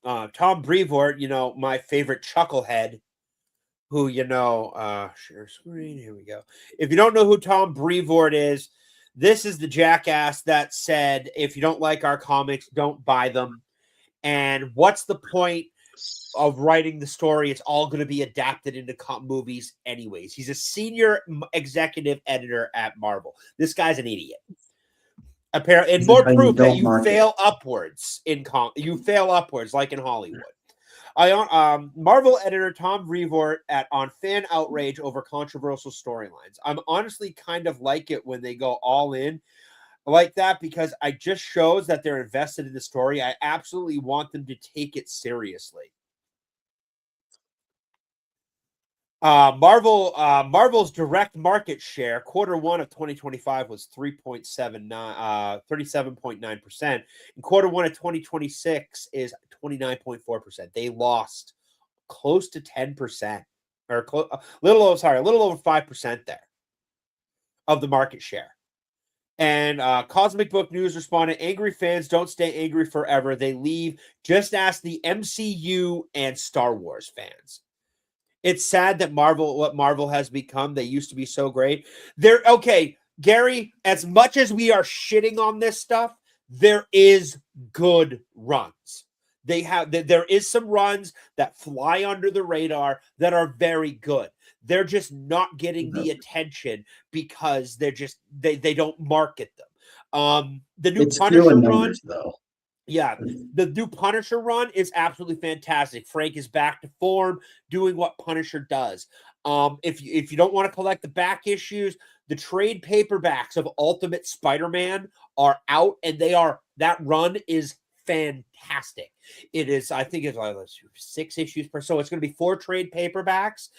Brevoort, my favorite chucklehead, who, share screen. Here we go. If you don't know who Tom Brevoort is, this is the jackass that said, if you don't like our comics, don't buy them. And what's the point of writing the story? It's all going to be adapted into movies anyways. He's a senior executive editor at Marvel. This guy's an idiot. Apparently, and more proof that you fail upwards you fail upwards, like in Hollywood. Marvel editor Tom Brevoort on fan outrage over controversial storylines. I'm honestly kind of like it when they go all in like that, because I just shows that they're invested in the story. I absolutely want them to take it seriously. Marvel's direct market share Q1 of 2025 was 37.9%. In Q1 of 2026 is 29.4%. They lost close to 10%, or a little over 5% there of the market share. And Cosmic Book News responded, angry fans don't stay angry forever. They leave. Just ask the MCU and Star Wars fans. It's sad that what Marvel has become. They used to be so great. Okay, Gary, as much as we are shitting on this stuff, there is good runs. There is some runs that fly under the radar that are very good. They're just not getting the attention because they don't market them. The new Punisher run, though. Yeah, the new Punisher run is absolutely fantastic. Frank is back to form, doing what Punisher does. If you don't want to collect the back issues, the trade paperbacks of Ultimate Spider-Man are out, and that run is fantastic. It is, I think it's like 6 issues per, so it's going to be 4 trade paperbacks.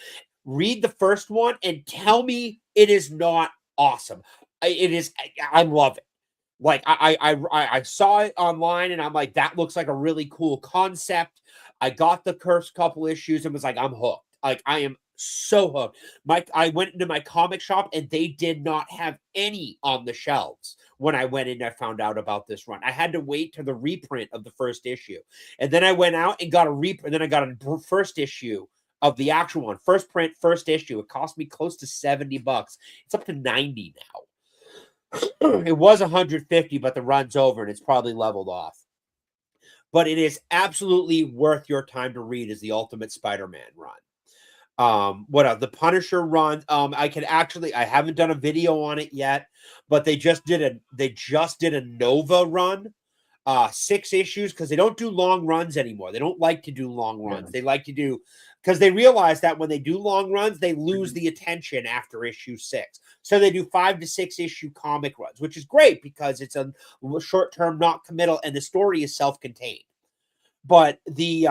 Read the first one and tell me it is not awesome. It is. I love it. Like, I saw it online, and I'm like, that looks like a really cool concept. I got the first couple issues and was like, I'm hooked. Like, I am So hooked. I went into my comic shop and they did not have any on the shelves when I went in and I found out about this run. I had to wait to the reprint of the first issue. And then I went out and got and then I got a first issue of the actual one. First print, first issue. It cost me close to $70. It's up to 90 now. It was 150, but the run's over and it's probably leveled off. But it is absolutely worth your time to read as the Ultimate Spider-Man run. What else? The Punisher run. I haven't done a video on it yet, but they just did a Nova run, 6 issues, because they don't do long runs anymore. They don't like to do long runs. They like to do, because they realize that when they do long runs, they lose the attention after issue 6. So they do 5 to 6 issue comic runs, which is great because it's a short term, not committal, and the story is self-contained. But the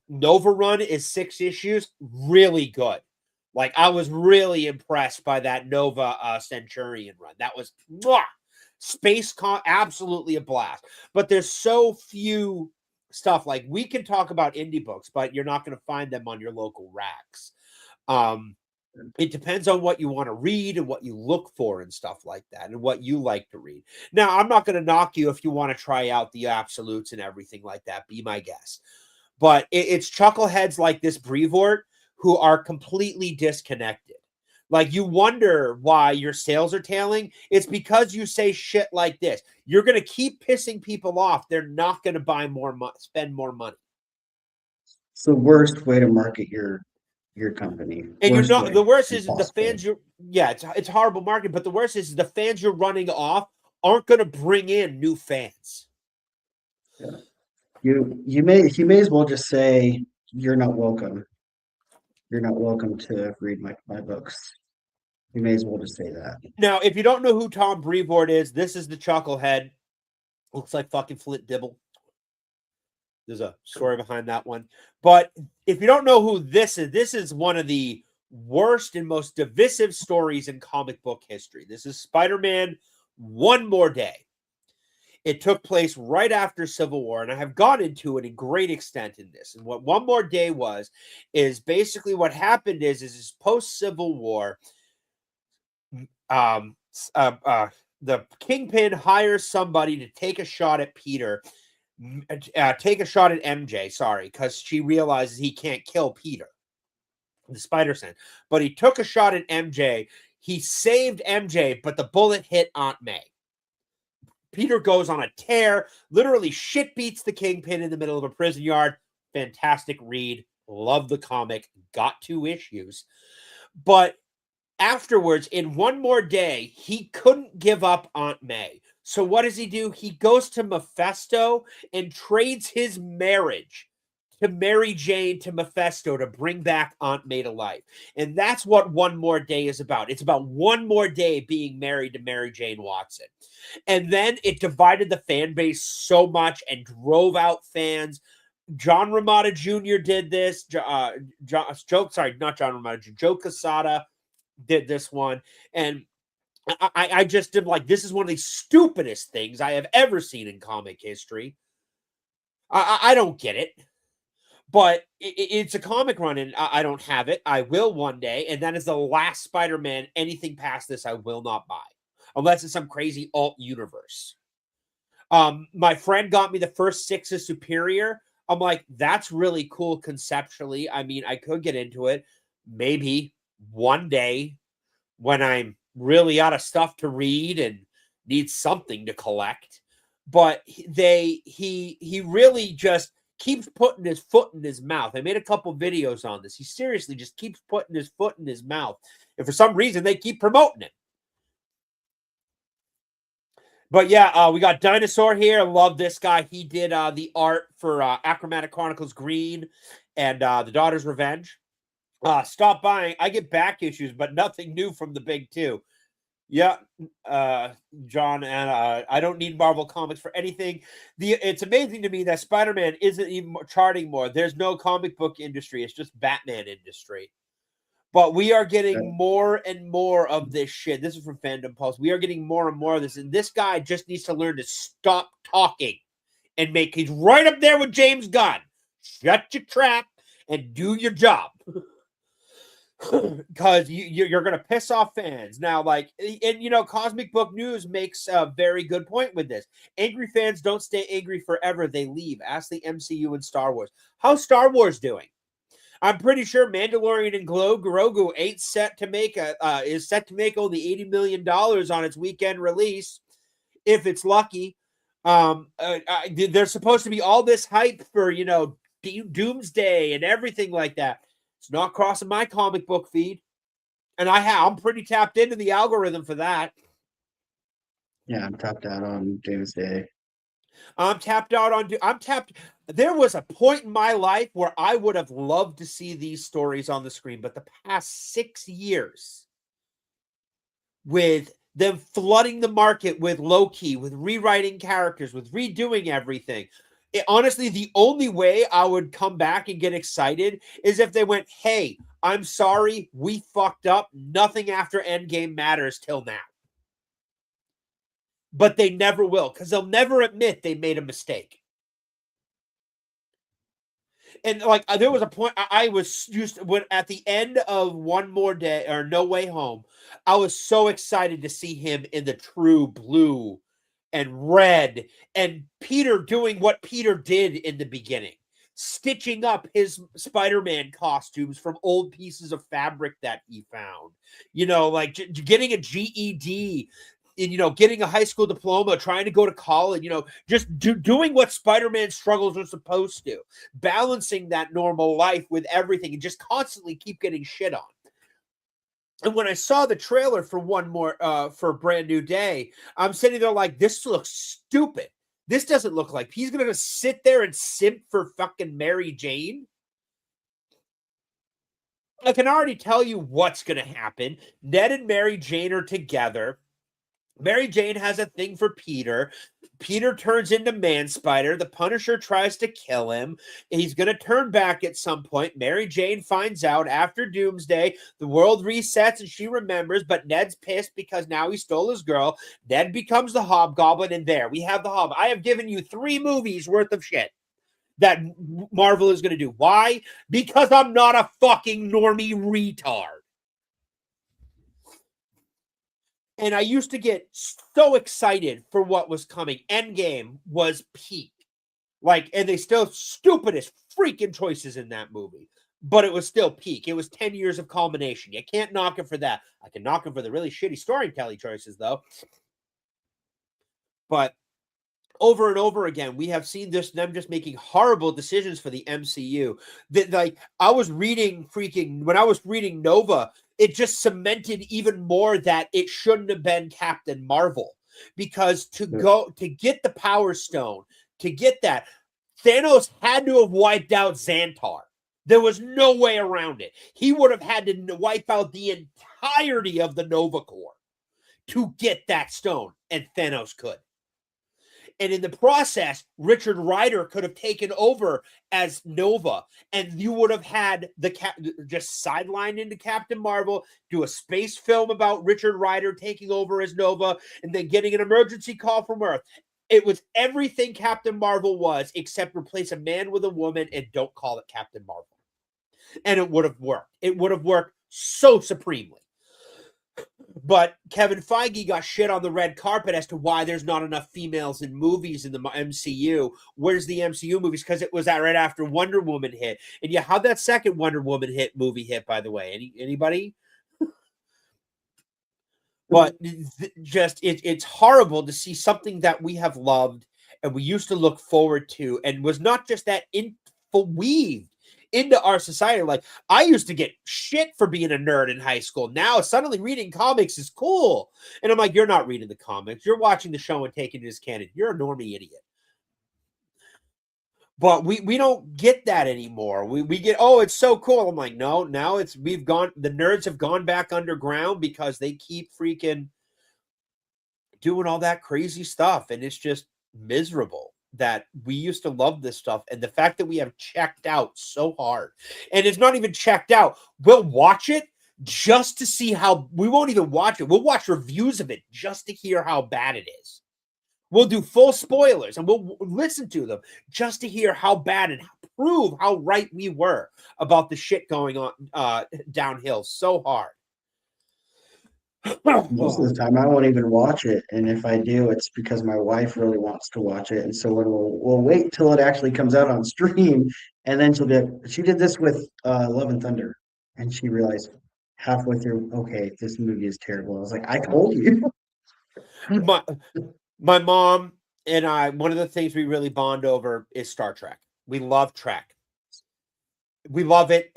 Nova run is 6 issues, really good. Like, I was really impressed by that Nova Centurion run. That was absolutely a blast. But there's so few stuff. Like, we can talk about indie books, but you're not going to find them on your local racks. It depends on what you want to read and what you look for and stuff like that and what you like to read. Now, I'm not going to knock you if you want to try out the absolutes and everything like that. Be my guest. But it's chuckleheads like this Brevoort who are completely disconnected. Like, you wonder why your sales are tailing. It's because you say shit like this. You're going to keep pissing people off. They're not going to spend more money. It's the worst way to market your company. And you're not, the worst is the fans it's horrible marketing, but the worst is the fans you're running off aren't going to bring in new fans. Yeah. You may as well just say you're not welcome. You're not welcome to read my books. You may as well just say that. Now, if you don't know who Tom Brevoort is, this is the chucklehead. Looks like fucking Flint Dibble. There's a story behind that one. But if you don't know who this is one of the worst and most divisive stories in comic book history. This is Spider-Man One More Day. It took place right after Civil War, and I have gone into it in great extent in this. And what One More Day is basically what happened is post-Civil War, the Kingpin hires somebody to take a shot at MJ, because she realizes he can't kill Peter, the Spider-Sense. But he took a shot at MJ. He saved MJ, but the bullet hit Aunt May. Peter goes on a tear, literally shit beats the Kingpin in the middle of a prison yard. Fantastic read. Love the comic. Got 2 issues. But afterwards, in One More Day, he couldn't give up Aunt May. So what does he do? He goes to Mephisto and trades his marriage to Mary Jane to Mephisto to bring back Aunt May to life. And that's what One More Day is about. It's about One More Day being married to Mary Jane Watson. And then it divided the fan base so much and drove out fans. John Romita Jr. did this. Joe Quesada did this one. And I just did like, this is one of the stupidest things I have ever seen in comic history. I don't get it. But it's a comic run, and I don't have it. I will one day, and that is the last Spider-Man. Anything past this, I will not buy. Unless it's some crazy alt universe. My friend got me the first 6 of Superior. I'm like, that's really cool conceptually. I mean, I could get into it. Maybe one day when I'm really out of stuff to read and need something to collect. But he really just keeps putting his foot in his mouth. I made a couple videos on this. He seriously just keeps putting his foot in his mouth. And for some reason, they keep promoting it. But yeah, we got Dinosaur here. I love this guy. He did the art for Achromatic Chronicles Green and The Daughter's Revenge. Stop buying. I get back issues, but nothing new from the big 2. Yeah, John, and I don't need Marvel Comics for anything. It's amazing to me that Spider-Man isn't even charting more. There's no comic book industry. It's just Batman industry. But we are getting more and more of this shit. This is from Fandom Pulse. We are getting more and more of this. And this guy just needs to learn to stop talking and he's right up there with James Gunn. Shut your trap and do your job. because you're going to piss off fans. Now, like, and Cosmic Book News makes a very good point with this. Angry fans don't stay angry forever. They leave. Ask the MCU and Star Wars. How's Star Wars doing? I'm pretty sure Mandalorian and Grogu is set to make only $80 million on its weekend release, if it's lucky. There's supposed to be all this hype for, Doomsday and everything like that. It's not crossing my comic book feed. And I'm pretty tapped into the algorithm for that. Yeah, I'm tapped out on Doomsday. There was a point in my life where I would have loved to see these stories on the screen, but the past 6 years, with them flooding the market with Loki, with rewriting characters, with redoing everything, honestly, the only way I would come back and get excited is if they went, hey, I'm sorry, we fucked up. Nothing after Endgame matters till now. But they never will, because they'll never admit they made a mistake. And like, there was a point I was used when at the end of One More Day or No Way Home, I was so excited to see him in the true blue and red, and Peter doing what Peter did in the beginning, stitching up his Spider-Man costumes from old pieces of fabric that he found, like getting a GED, and getting a high school diploma, trying to go to college, just doing what Spider-Man struggles are supposed to, balancing that normal life with everything, and just constantly keep getting shit on. And when I saw the trailer for for Brand New Day, I'm sitting there like, this looks stupid. This doesn't look like he's going to sit there and simp for fucking Mary Jane. I can already tell you what's going to happen. Ned and Mary Jane are together. Mary Jane has a thing for Peter. Peter turns into Man-Spider. The Punisher tries to kill him. He's going to turn back at some point. Mary Jane finds out after Doomsday. The world resets and she remembers, but Ned's pissed because now he stole his girl. Ned becomes the Hobgoblin, and there we have the Hobgoblin. I have given you 3 movies worth of shit that Marvel is going to do. Why? Because I'm not a fucking normie retard. And I used to get so excited for what was coming. Endgame was peak. And they still stupidest freaking choices in that movie. But it was still peak. It was 10 years of culmination. You can't knock it for that. I can knock him for the really shitty storytelling choices, though. But over and over again, we have seen them just making horrible decisions for the MCU. I was reading when I was reading Nova, it just cemented even more that it shouldn't have been Captain Marvel, because to get the Power Stone, to get that, Thanos had to have wiped out Xantar. There was no way around it. He would have had to wipe out the entirety of the Nova Corps to get that stone, and Thanos could. And in the process, Richard Rider could have taken over as Nova, and you would have had just sidelined into Captain Marvel, do a space film about Richard Rider taking over as Nova, and then getting an emergency call from Earth. It was everything Captain Marvel was, except replace a man with a woman and don't call it Captain Marvel. And it would have worked. It would have worked so supremely. But Kevin Feige got shit on the red carpet as to why there's not enough females in movies in the MCU. Where's the MCU movies? Because it was right after Wonder Woman hit. And yeah, how'd that second Wonder Woman movie hit, by the way? Anybody? But it's horrible to see something that we have loved and we used to look forward to, and was not just that weaved into our society. Like, I used to get shit for being a nerd in high school. Now suddenly reading comics is cool. And I'm like, you're not reading the comics. You're watching the show and taking it as canon. You're a normie idiot. But we don't get that anymore. We get, oh, it's so cool. I'm like, no, now the nerds have gone back underground because they keep freaking doing all that crazy stuff. And it's just miserable that we used to love this stuff. And the fact that we have checked out so hard, and it's not even checked out. We'll watch it just to see we won't even watch it. We'll watch reviews of it just to hear how bad it is. We'll do full spoilers and we'll listen to them just to hear how bad and how prove how right we were about the shit going on downhill so hard. Most of the time, I won't even watch it, and if I do, it's because my wife really wants to watch it, and so when we'll wait till it actually comes out on stream, and then she did this with Love and Thunder, and she realized halfway through, okay, this movie is terrible. I was like, I told you. My mom and I, one of the things we really bond over is Star Trek. We love Trek. We love it.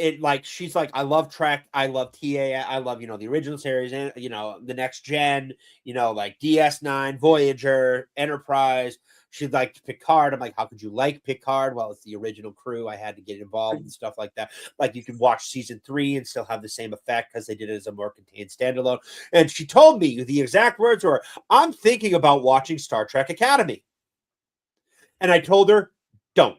She's like, I love Trek. I love TA. I love, the original series and, the next gen, like DS9, Voyager, Enterprise. She liked Picard. I'm like, how could you like Picard? Well, it's the original crew. I had to get involved and stuff like that. Like, you can watch season 3 and still have the same effect because they did it as a more contained standalone. And she told me the exact words were, I'm thinking about watching Star Trek Academy. And I told her, don't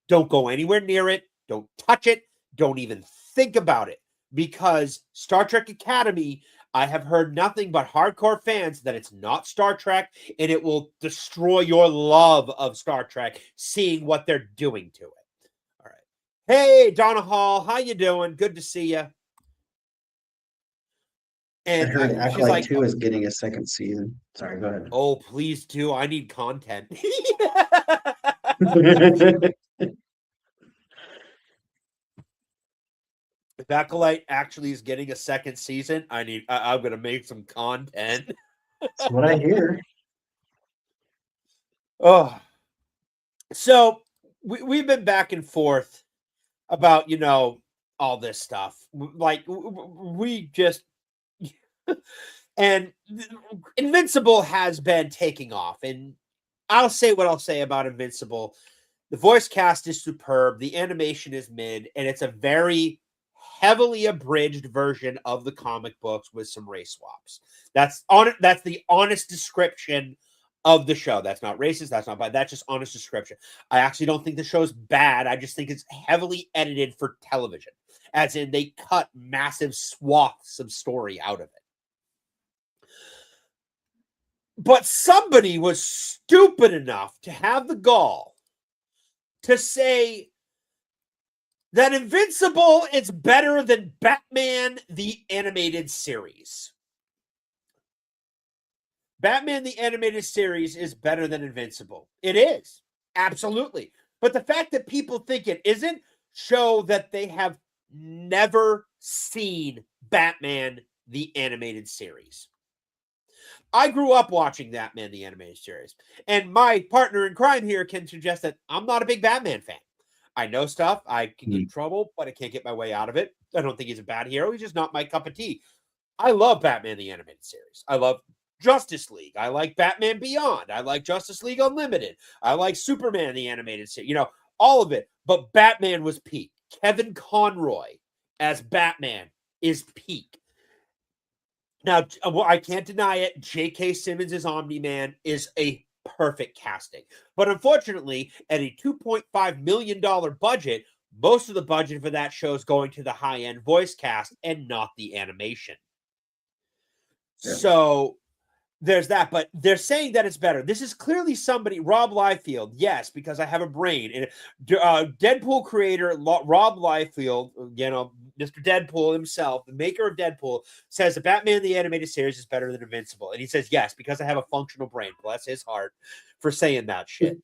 go anywhere near it. Don't touch it. Don't even think about it. Because Star Trek Academy, I have heard nothing but hardcore fans that it's not Star Trek, and it will destroy your love of Star Trek, seeing what they're doing to it. All right. Hey, Donna Hall, how you doing? Good to see you. And I heard she's Acolyte like, 2 is getting a second season. Sorry, go ahead. oh, please do. I need content. If Acolyte actually is getting a second season, I'm going to make some content. That's what I hear. Oh, so we've been back and forth about, all this stuff. Like, we just, and Invincible has been taking off. And I'll say what I'll say about Invincible. The voice cast is superb. The animation is mid, and it's a very heavily abridged version of the comic books with some race swaps. That's the honest description of the show. That's not racist. That's not bad. That's just honest description. I actually don't think the show's bad. I just think it's heavily edited for television, as in they cut massive swaths of story out of it. But somebody was stupid enough to have the gall to say that Invincible is better than Batman the Animated Series. Batman the Animated Series is better than Invincible. It is. Absolutely. But the fact that people think it isn't show that they have never seen Batman the Animated Series. I grew up watching Batman the Animated Series. And my partner in crime here can suggest that I'm not a big Batman fan. I know stuff. I can get in trouble, but I can't get my way out of it. I don't think he's a bad hero. He's just not my cup of tea. I love Batman the Animated Series. I love Justice League. I like Batman Beyond. I like Justice League Unlimited. I like Superman the Animated Series. All of it. But Batman was peak. Kevin Conroy as Batman is peak. Now, I can't deny it. J.K. Simmons as Omni-Man is a perfect casting. But unfortunately, at a $2.5 million budget, most of the budget for that show is going to the high-end voice cast and not the animation. Yeah. So there's that, but they're saying that it's better. This is clearly somebody, Rob Liefeld, yes, because I have a brain. And Deadpool creator Rob Liefeld, Mr. Deadpool himself, the maker of Deadpool, says the Batman the Animated Series is better than Invincible. And he says, yes, because I have a functional brain. Bless his heart for saying that shit.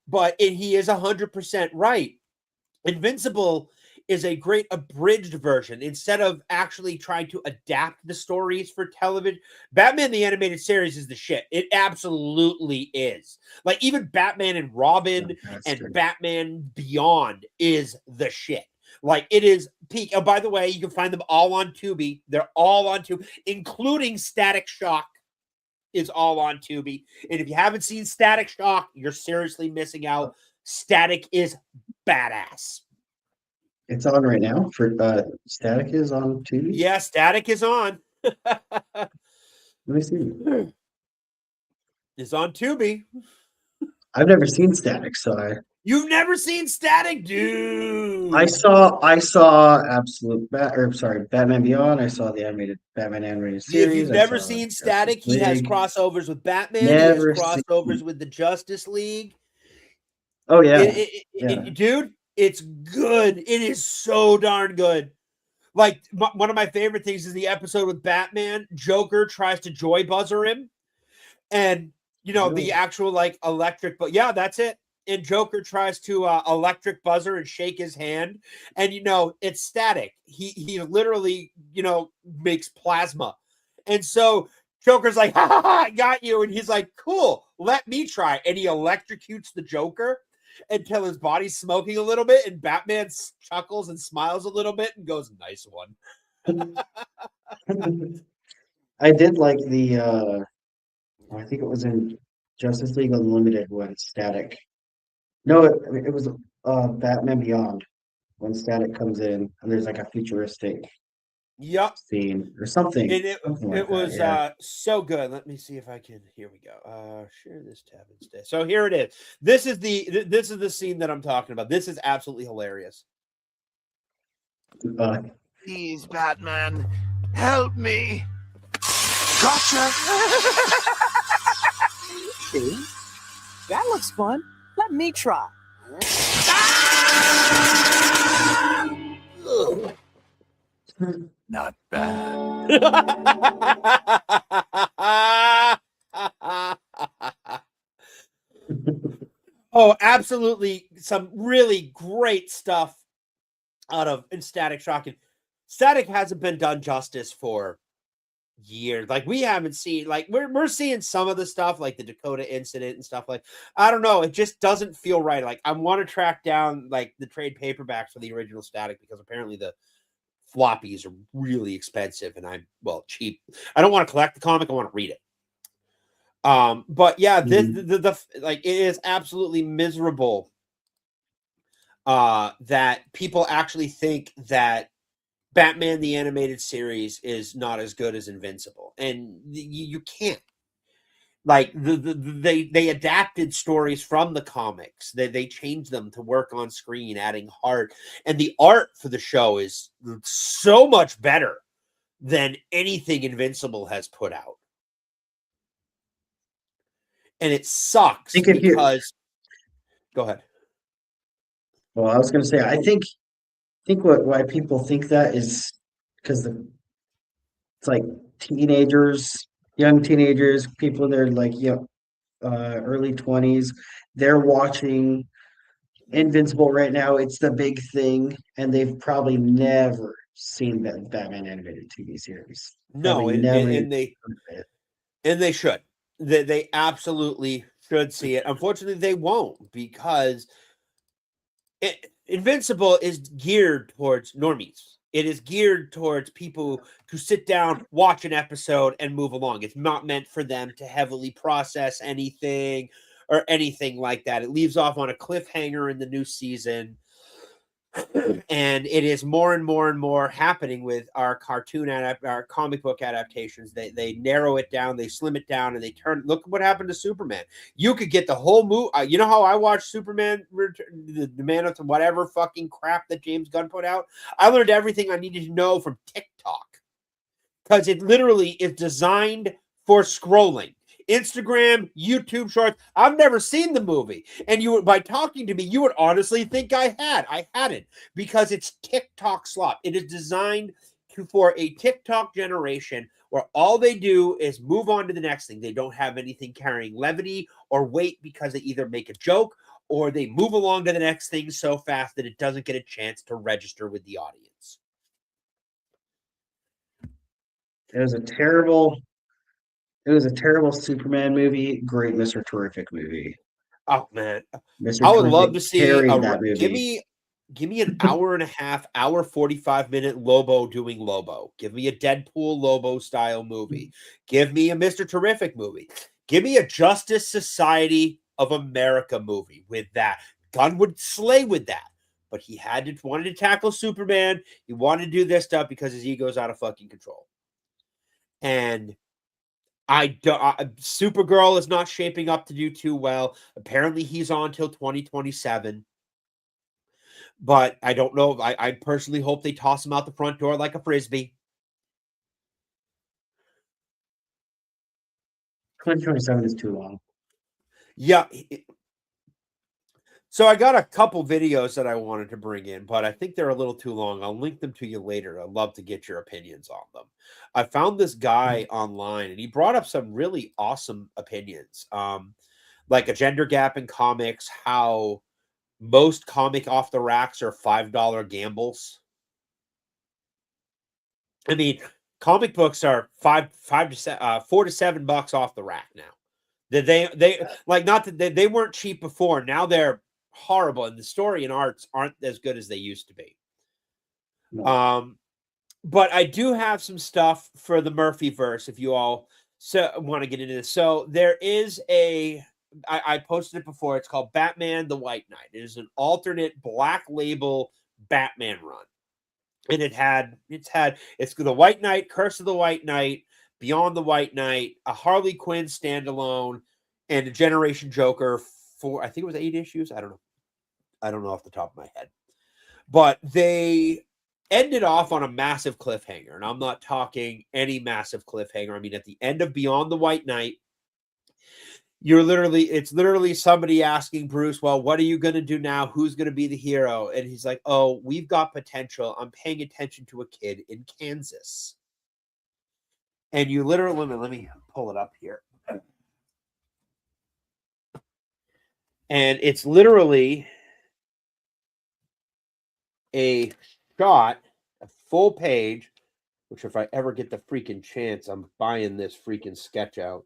But he is 100% right. Invincible is a great abridged version. Instead of actually trying to adapt the stories for television, Batman the Animated Series is the shit. It absolutely is. Like, even Batman and Robin and Batman Beyond is the shit. Like, it is peak. Oh, by the way, you can find them all on Tubi. They're all on Tubi, including Static Shock is all on Tubi. And if you haven't seen Static Shock, you're seriously missing out. Static is badass. It's on right now. For Static is on Tubi. Yeah, Static is on. Let me see. It's on Tubi. I've never seen Static, so You've never seen Static, dude. I saw Batman Beyond. I saw the Batman animated series. If you've never seen Static, he has crossovers with Batman. He has crossovers with the Justice League. Oh yeah, yeah. Dude, it's good. It is so darn good. Like one of my favorite things is the episode with Batman. Joker tries to joy buzzer him, and the Really? actual like electric. But yeah, that's it. And Joker tries to electric buzzer and shake his hand, and it's static. He literally makes plasma, and so Joker's like, ha ha ha, I got you, and he's like, cool, let me try, and he electrocutes the Joker until his body's smoking a little bit, and Batman chuckles and smiles a little bit and goes, nice one. I did like the I think it was in Justice League Unlimited when Static. No, it was Batman Beyond when Static comes in and there's like a futuristic Yep. scene or something, And something like it that. was Yeah. so good. Let me see if I can. Here we go. Share this tab instead. So here it is. This is the scene that I'm talking about. This is absolutely hilarious. Please, Batman, help me. Gotcha. See? That looks fun. Let me try. Not bad. Oh, absolutely. Some really great stuff out of Static Shock. And Static hasn't been done justice for years. Like we haven't seen, like we're seeing some of the stuff like the Dakota incident and stuff. Like I don't know, it just doesn't feel right. Like I want to track down like the trade paperbacks for the original Static, because apparently the floppies are really expensive and I'm cheap. I don't want to collect the comic, I want to read it. But yeah, this the like it is absolutely miserable that people actually think that Batman the Animated Series is not as good as Invincible, and you can't. Like they adapted stories from the comics. They changed them to work on screen, adding heart, and the art for the show is so much better than anything Invincible has put out. And it sucks think if you because go ahead. well, I was gonna say I think why people think that is because it's like teenagers, young teenagers, people in their like early 20s, they're watching Invincible right now. It's the big thing, and they've probably never seen the Batman animated TV series. Probably No, never even and they heard of it. should. They absolutely should see it. Unfortunately, they won't, because Invincible is geared towards normies. It is geared towards people to sit down, watch an episode, and move along. It's not meant for them to heavily process anything or anything like that. It leaves off on a cliffhanger in the new season. And it is more and more and more happening with our our comic book adaptations. They narrow it down, they slim it down, and they turn. Look what happened to Superman. You could get the whole movie. You know how I watched Superman, the Man of whatever fucking crap that James Gunn put out. I learned everything I needed to know from TikTok, because it literally is designed for scrolling. Instagram, YouTube Shorts. I've never seen the movie, and by talking to me, you would honestly think I had. I hadn't, because it's TikTok slop. It is designed for a TikTok generation where all they do is move on to the next thing. They don't have anything carrying levity or weight, because they either make a joke or they move along to the next thing so fast that it doesn't get a chance to register with the audience. It was a terrible Superman movie. Great Mr. Terrific movie. Oh man, Mr. I would love Terrific to see carried that give movie. me an hour and a half, hour 45-minute Lobo doing Lobo. Give me a Deadpool Lobo style movie. Give me a Mr. Terrific movie. Give me a Justice Society of America movie with that. Gunn would slay with that. But he wanted to tackle Superman. He wanted to do this stuff because his ego's out of fucking control. And Supergirl is not shaping up to do too well. Apparently, he's on till 2027. But I don't know. I personally hope they toss him out the front door like a frisbee. 2027 is too long. Yeah. So I got a couple videos that I wanted to bring in, but I think they're a little too long. I'll link them to you later. I'd love to get your opinions on them. I found this guy online and he brought up some really awesome opinions. Like a gender gap in comics, how most comic off the racks are $5 gambles. I mean, comic books are $4 to $7 off the rack now. They like, not that they weren't cheap before. Now they're horrible, and the story and arts aren't as good as they used to be. No. But I do have some stuff for the Murphyverse if you all want to get into this. So there is I posted it before. It's called Batman the White Knight. It is an alternate Black Label Batman run. And it's the White Knight, Curse of the White Knight, Beyond the White Knight, a Harley Quinn standalone, and a Generation Joker for, I think it was 8 issues. I don't know off the top of my head. But they ended off on a massive cliffhanger. And I'm not talking any massive cliffhanger. I mean, at the end of Beyond the White Knight, it's literally somebody asking Bruce, well, what are you going to do now? Who's going to be the hero? And he's like, oh, we've got potential. I'm paying attention to a kid in Kansas. And you literally, let me pull it up here. And it's literally a shot, a full page, which if I ever get the freaking chance, I'm buying this freaking sketch out.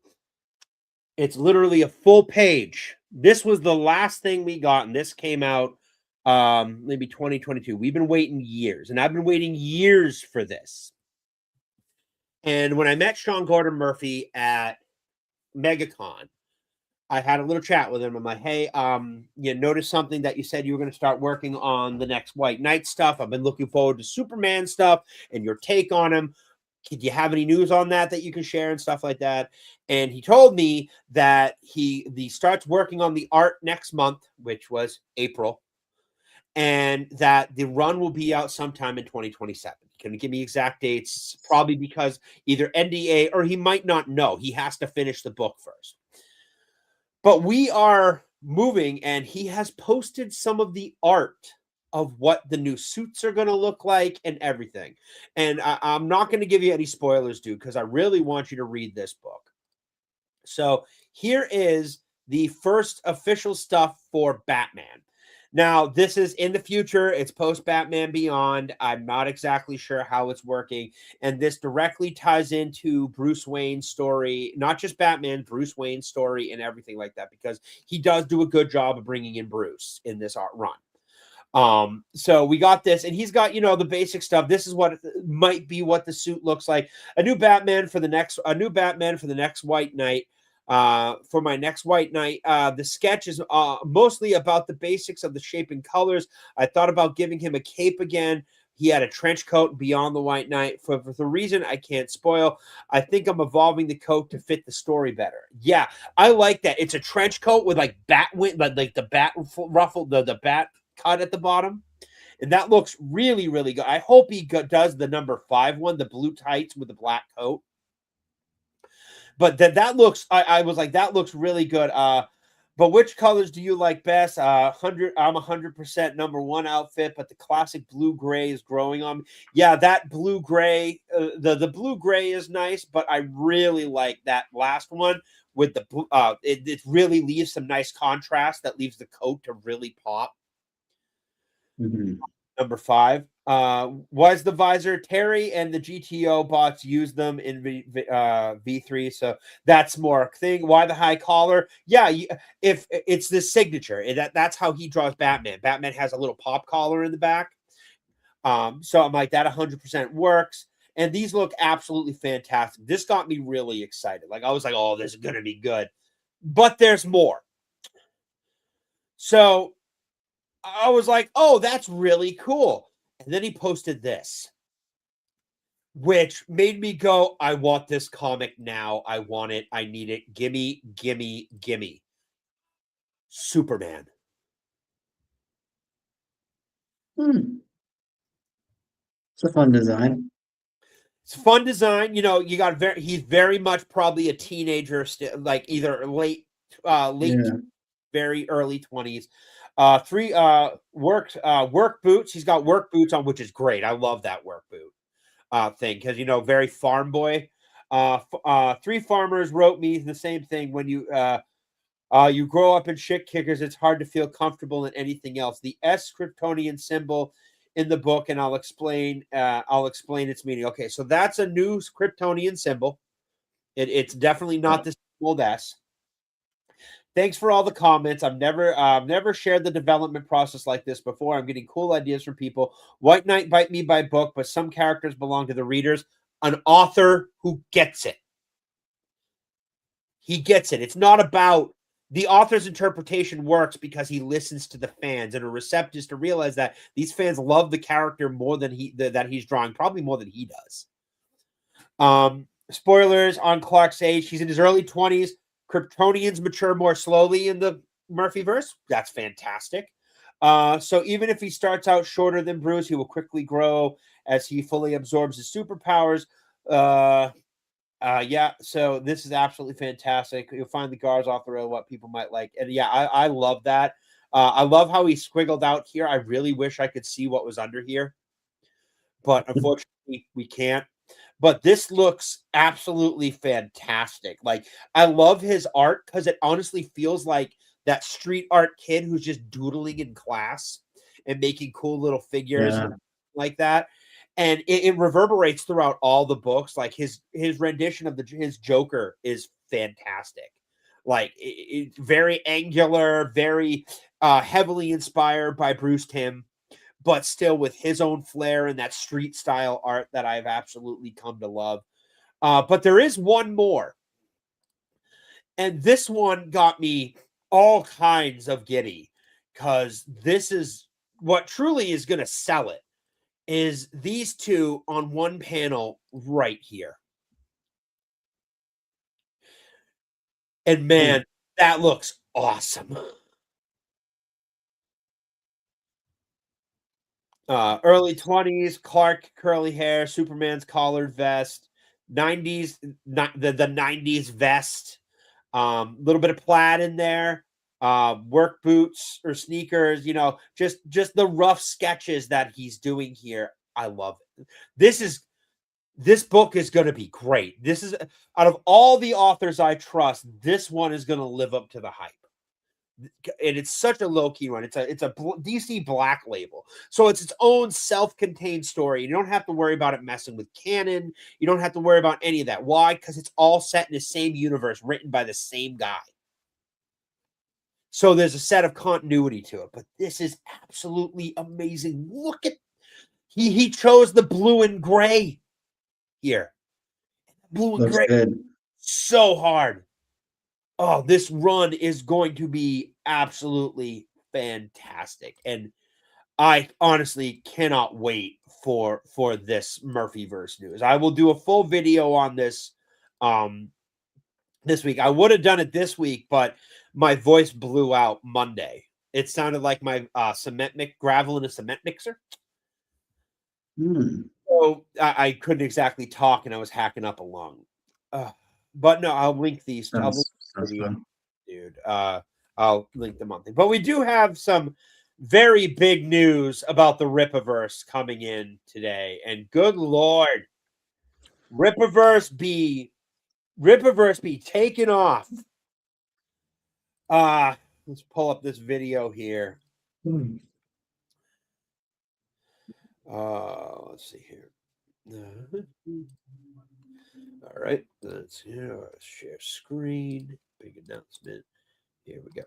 It's literally a full page. This was the last thing we got, and this came out maybe 2022. We've been waiting years, and I've been waiting years for this. And when I met Sean Gordon Murphy at MegaCon, I had a little chat with him. I'm like, hey, you noticed something that you said you were going to start working on the next White Knight stuff. I've been looking forward to Superman stuff and your take on him. Could you have any news on that you can share and stuff like that? And he told me that he starts working on the art next month, which was April, and that the run will be out sometime in 2027. Can you give me exact dates? Probably because either NDA or he might not know. He has to finish the book first. But we are moving, and he has posted some of the art of what the new suits are going to look like and everything. And I'm not going to give you any spoilers, dude, because I really want you to read this book. So here is the first official stuff for Batman. Now, this is in the future. It's post-Batman Beyond. I'm not exactly sure how it's working. And this directly ties into Bruce Wayne's story, not just Batman, Bruce Wayne's story and everything like that, because he does do a good job of bringing in Bruce in this art run. So we got this, and he's got, the basic stuff. This is what might be what the suit looks like. A new Batman for the next White Knight. For my next White Knight, the sketch is mostly about the basics of the shape and colors. I thought about giving him a cape again. He had a trench coat Beyond the White Knight. For the reason I can't spoil, I think I'm evolving the coat to fit the story better. Yeah, I like that. It's a trench coat with like bat wing, like the bat ruffle, the bat cut at the bottom. And that looks really, really good. I hope he does the number 5 one, the blue tights with the black coat. But that looks, I was like, that looks really good. But which colors do you like best? I'm 100% number 1 outfit, but the classic blue gray is growing on me. Yeah, that blue gray, the blue gray is nice, but I really like that last one with the blue. It really leaves some nice contrast that leaves the coat to really pop. Mm-hmm. Number 5 was the visor. Terry and the GTO bots use them in V3, so that's more thing. Why the high collar? Yeah, if it's the signature, that's how he draws Batman. Batman has a little pop collar in the back. So I'm like, that 100% works. And these look absolutely fantastic. This got me really excited. Like, I was like, oh, this is gonna be good. But there's more. So I was like, oh, that's really cool. And then he posted this, which made me go, I want this comic now. I want it. I need it. Gimme, gimme, gimme. Superman. It's a fun design. It's a fun design. You got he's very much probably a teenager, like either late, Yeah. very early 20s. Three work boots. He's got work boots on, which is great. I love that work boot thing because very farm boy. Three farmers wrote me the same thing. When you grow up in shit kickers, it's hard to feel comfortable in anything else. The S Kryptonian symbol in the book, and I'll explain its meaning. Okay, so that's a new Kryptonian symbol. It's definitely not the old S. Thanks for all the comments. I've never shared the development process like this before. I'm getting cool ideas from people. White Knight bite me by book, but some characters belong to the readers. An author who gets it. He gets it. It's not about the author's interpretation works because he listens to the fans and are receptive to realize that these fans love the character more than that he's drawing, probably more than he does. Spoilers on Clark's age. He's in his early 20s. Kryptonians mature more slowly in the Murphyverse. That's fantastic. So even if he starts out shorter than Bruce, he will quickly grow as he fully absorbs his superpowers. Yeah, so this is absolutely fantastic. You'll find the guards off the road, what people might like. And yeah, I love that. I love how he squiggled out here. I really wish I could see what was under here, but unfortunately we can't. But this looks absolutely fantastic. Like, I love his art because it honestly feels like that street art kid who's just doodling in class and making cool little figures like that. And it reverberates throughout all the books. Like his rendition of his Joker is fantastic. Like it's very angular, very heavily inspired by Bruce Timm, but still with his own flair and that street style art that I've absolutely come to love. But there is one more. And this one got me all kinds of giddy because this is what truly is going to sell it, is these two on one panel right here. And man, that looks awesome. Early 20s, Clark, curly hair, Superman's collared vest, 90s, the 90s vest, little bit of plaid in there, work boots or sneakers, just the rough sketches that he's doing here. I love it. This book is going to be great. This is, out of all the authors I trust, this one is going to live up to the hype. And it's such a low-key one. It's a DC Black Label. So it's its own self-contained story. You don't have to worry about it messing with canon. You don't have to worry about any of that. Why? Because it's all set in the same universe, written by the same guy. So there's a set of continuity to it. But this is absolutely amazing. Look at, he chose the blue and gray here. Blue and Looks gray. good. So hard. Oh, this run is going to be absolutely fantastic. And I honestly cannot wait for this Murphyverse news. I will do a full video on this this week. I would have done it this week, but my voice blew out Monday. It sounded like my gravel in a cement mixer. So I couldn't exactly talk, and I was hacking up a lung. But no, I'll link these. Dude. I'll link them on thing. But we do have some very big news about the Rippaverse coming in today. And good Lord, Rippaverse be taken off. Let's pull up this video here. Let's see here. All right, let's share screen. Big announcement. Here we go.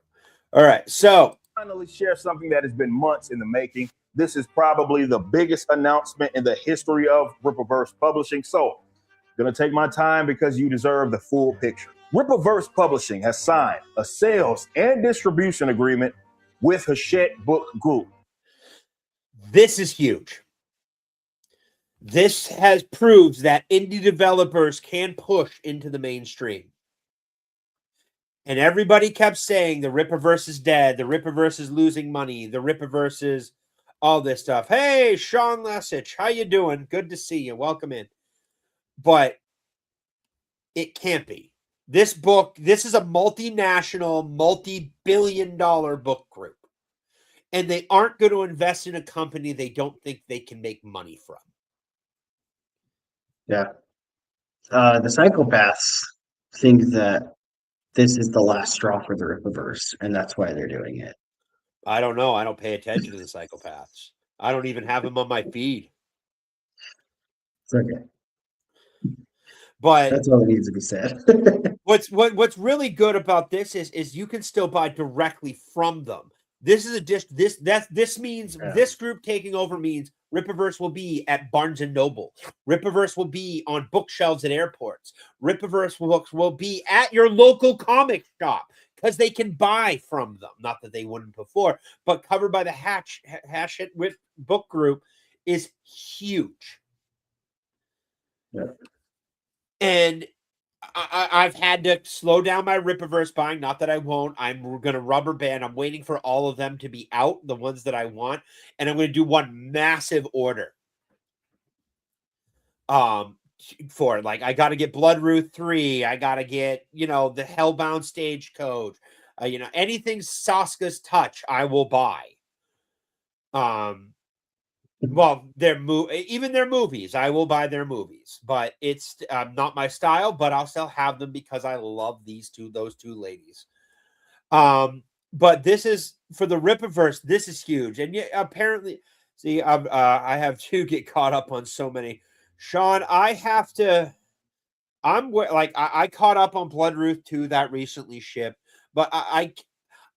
All right, so finally share something that has been months in the making. This is probably the biggest announcement in the history of Rippaverse Publishing. So, gonna take my time because you deserve the full picture. Rippaverse Publishing has signed a sales and distribution agreement with Hachette Book Group. This is huge. This has proved that indie developers can push into the mainstream. And everybody kept saying the Rippaverse is dead. The Rippaverse is losing money. The Rippaverse is all this stuff. Hey, Sean Lessich, how you doing? Good to see you. Welcome in. But it can't be. This is a multinational, multi-billion-dollar book group. and they aren't going to invest in a company they don't think they can make money from. Yeah. The psychopaths think that this is the last straw for the Rippaverse, and that's why they're doing it. I don't know. I don't pay attention to the psychopaths. I don't even have them on my feed. It's okay. But That's all that needs to be said. what's really good about this is you can still buy directly from them. This is this means this group taking over means Rippaverse will be at Barnes and Noble. Rippaverse will be on bookshelves at airports. Rippaverse books will be at your local comic shop because they can buy from them. Not that they wouldn't before, but covered by the Hash It with book group is huge. Yeah. And I've had to slow down my Rippaverse buying. Not that I won't. I'm going to rubber band. I'm waiting for all of them to be out, the ones that I want. And I'm going to do one massive order. For like, I got to get Bloodruth 3. I got to get, the Hellbound Stagecoach. Anything Saska's touch, I will buy. Well, even their movies, I will buy their movies, but it's not my style, but I'll still have them because I love those two ladies. But this is for the Rippaverse. This is huge. And apparently, see, I have to get caught up on so many. Sean, I caught up on Bloodruth 2 that recently shipped, but I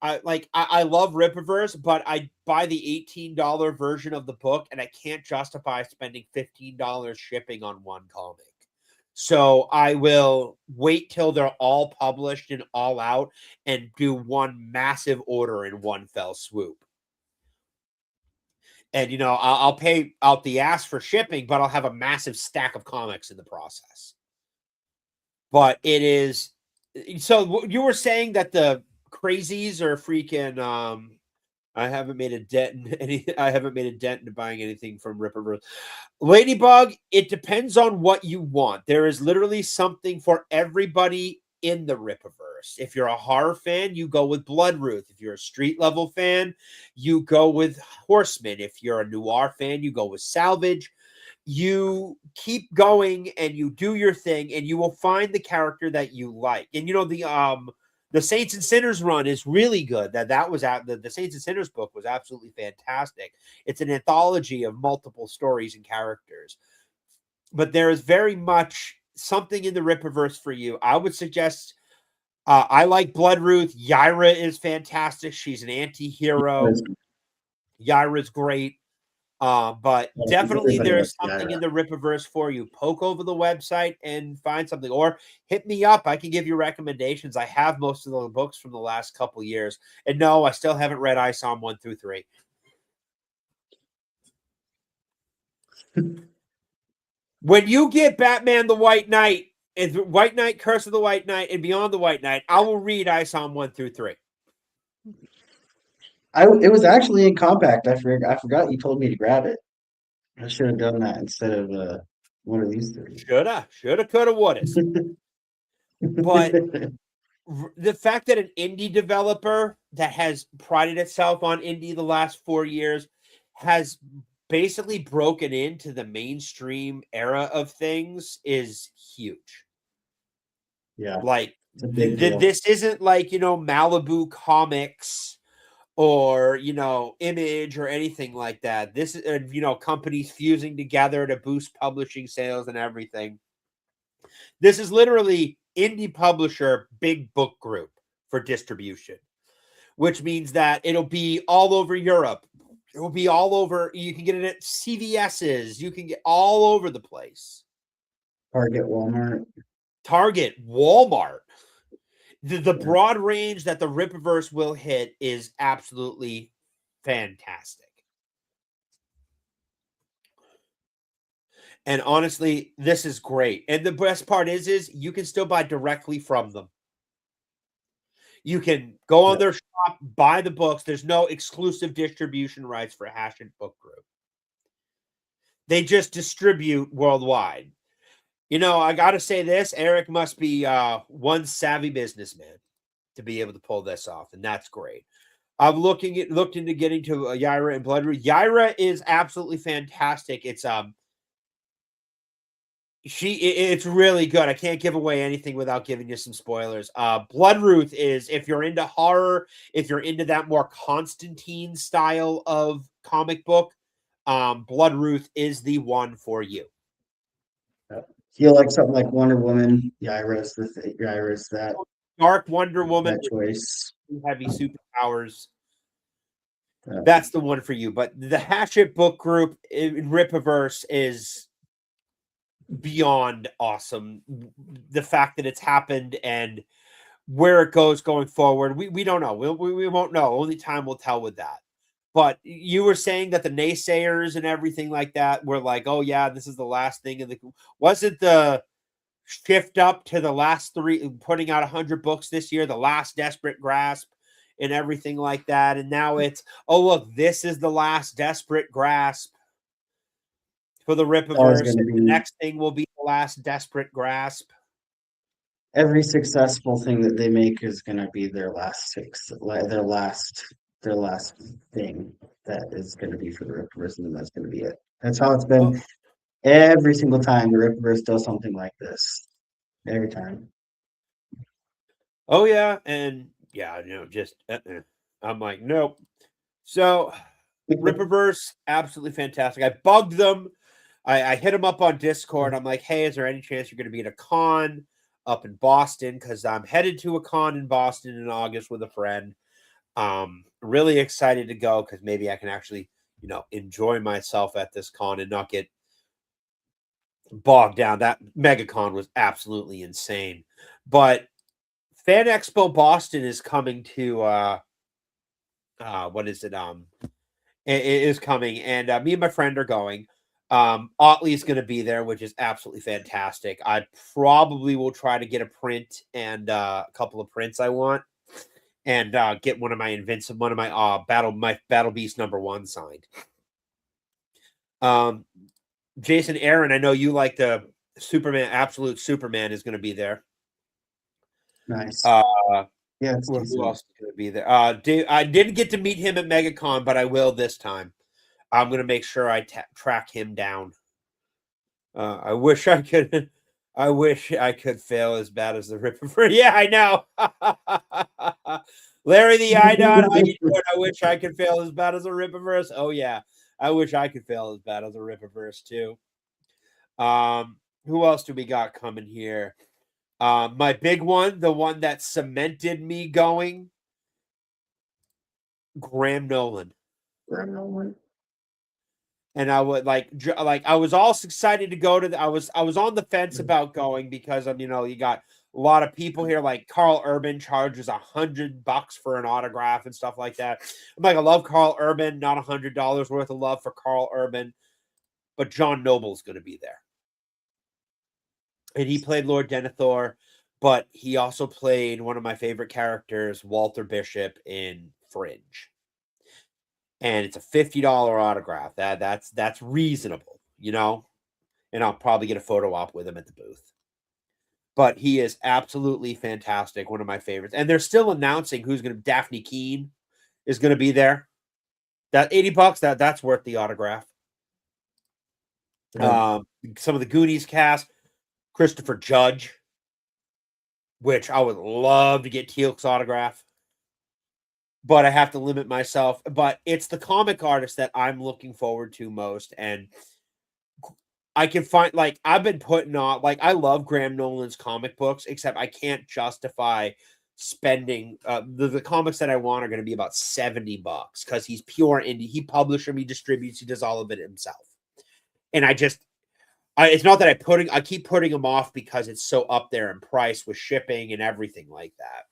love Rippaverse, but I buy the $18 version of the book, and I can't justify spending $15 shipping on one comic. So I will wait till they're all published and all out and do one massive order in one fell swoop. And, I'll pay out the ass for shipping, but I'll have a massive stack of comics in the process. But it is... So you were saying that the crazies are freaking... I haven't made a dent into buying anything from Rippaverse. Ladybug, it depends on what you want. There is literally something for everybody in the Rippaverse. If you're a horror fan, you go with Bloodruth. If you're a street level fan, you go with Horseman. If you're a noir fan, you go with Salvage. You keep going and you do your thing, and you will find the character that you like. And the Saints and Sinners run is really good. That was out. The Saints and Sinners book was absolutely fantastic. It's an anthology of multiple stories and characters. But there is very much something in the Rippaverse for you. I would suggest. I like Bloodruth. Yaira is fantastic. She's an anti-hero. Yaira's great. But definitely there's something in the Rippaverse for you. Poke over the website and find something, or hit me up. I can give you recommendations. I have most of the books from the last couple years, and no, I still haven't read ISOM 1 through 3. When you get Batman the White Knight, and White Knight, Curse of the White Knight, and Beyond the White Knight, I will read ISOM 1 through 3. It was actually in compact. I forgot you told me to grab it. I should have done that instead of one of these three. Shoulda, coulda, woulda. But the fact that an indie developer that has prided itself on indie the last 4 years has basically broken into the mainstream era of things is huge. Yeah. Like this isn't like, Malibu Comics or, Image or anything like that. This is, companies fusing together to boost publishing sales and everything. This is literally indie publisher, big book group for distribution, which means that it'll be all over Europe. It will be all over. You can get it at CVS's. You can get all over the place. Target, Walmart. The broad range that the Rippaverse will hit is absolutely fantastic. And honestly, this is great. And the best part is you can still buy directly from them. You can go on their shop, buy the books. There's no exclusive distribution rights for Hash and Book Group. They just distribute worldwide. I got to say this. Eric must be one savvy businessman to be able to pull this off, and that's great. I've looked into getting to Yaira and Bloodroot. Yaira is absolutely fantastic. It's really good. I can't give away anything without giving you some spoilers. Bloodruth is, if you're into horror, if you're into that more Constantine style of comic book, Bloodruth is the one for you. Feel like something like Wonder Woman. Yaira's that Dark Wonder Woman with choice. heavy superpowers. Yeah. That's the one for you. But the Hatchet book group in Rippaverse is beyond awesome. The fact that it's happened and where it goes going forward, we don't know. We won't know. Only time will tell with that. But you were saying that the naysayers and everything like that were like, oh yeah, this is the last thing. Was it the shift up to the last 3, putting out 100 books this year, the last desperate grasp and everything like that? And now it's, oh look, this is the last desperate grasp for the Rippaverse. The next thing will be the last desperate grasp. Every successful thing that they make is going to be their last thing that is going to be for the Rippaverse, and that's going to be it. That's how it's been every single time the Rippaverse does something like this. Every time. Oh yeah, and yeah, just I'm like, nope. So Rippaverse, absolutely fantastic. I bugged them. I hit them up on Discord. I'm like, hey, is there any chance you're going to be at a con up in Boston? Because I'm headed to a con in Boston in August with a friend. Really excited to go because maybe I can actually, enjoy myself at this con and not get bogged down. That MegaCon was absolutely insane. But Fan Expo Boston is coming to what is it? It is coming, and me and my friend are going. Otley's going to be there, which is absolutely fantastic. I probably will try to get a print and a couple of prints I want, and get one of my Battle Beast #1 signed. Jason Aaron, I know you like the Superman. Absolute Superman is going to be there. Nice. Yeah, who else is going to be there? I didn't get to meet him at MegaCon, but I will this time. I'm going to make sure I track him down. I wish I could. I wish I could fail as bad as the Ripper. Yeah, I know. Larry the Idon, I wish I could fail as bad as a Rippaverse. Oh yeah, I wish I could fail as bad as a Rippaverse too. Who else do we got coming here? My big one, the one that cemented me going, Graham Nolan. And I would like I was all excited to go to I was on the fence about going because you got a lot of people here, like Carl Urban charges $100 for an autograph and stuff like that. I'm like, I love Carl Urban, not $100 worth of love for Carl Urban, but John Noble's going to be there. And he played Lord Denethor, but he also played one of my favorite characters, Walter Bishop, in Fringe. And it's a $50 autograph. That's reasonable, and I'll probably get a photo op with him at the booth. But he is absolutely fantastic. One of my favorites. And they're still announcing who's going to, Daphne Keene is going to be there. That $80, that's worth the autograph. Some of the Goonies cast, Christopher Judge, which I would love to get Teal'c's autograph. But I have to limit myself. But it's the comic artist that I'm looking forward to most. And I can find, I've been putting on, I love Graham Nolan's comic books, except I can't justify spending, the comics that I want are going to be about $70 because he's pure indie. He publishes them, he distributes, he does all of it himself. And it's not that I keep putting them off because it's so up there in price with shipping and everything like that.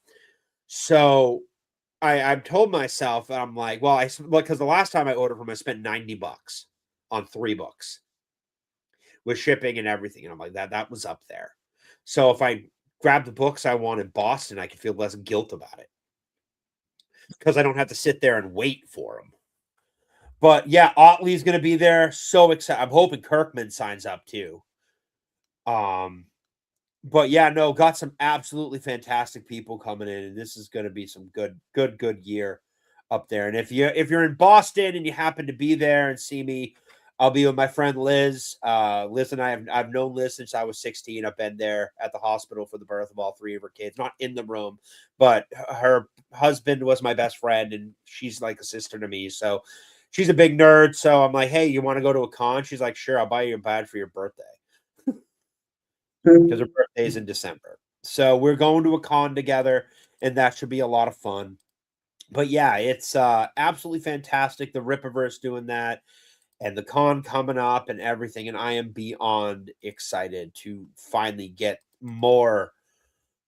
So I've told myself, I'm like, because the last time I ordered from him, I spent $90 on 3 books with shipping and everything. And I'm like, that was up there. So if I grab the books I want in Boston, I can feel less guilt about it because I don't have to sit there and wait for them. But yeah, Otley's going to be there. So excited. I'm hoping Kirkman signs up too. But yeah, no, got some absolutely fantastic people coming in, and this is going to be some good year. up there. And if you're in Boston and you happen to be there and see me, I'll be with my friend Liz. Liz and I've known Liz since I was 16. I've been there at the hospital for the birth of all 3 of her kids, not in the room, but her husband was my best friend, and she's like a sister to me. So she's a big nerd. So I'm like, hey, you want to go to a con? She's like, sure, I'll buy you a badge for your birthday. Because her birthday is in December. So we're going to a con together, and that should be a lot of fun. But yeah, it's absolutely fantastic. The Rippaverse doing that, and the con coming up and everything. And I am beyond excited to finally get more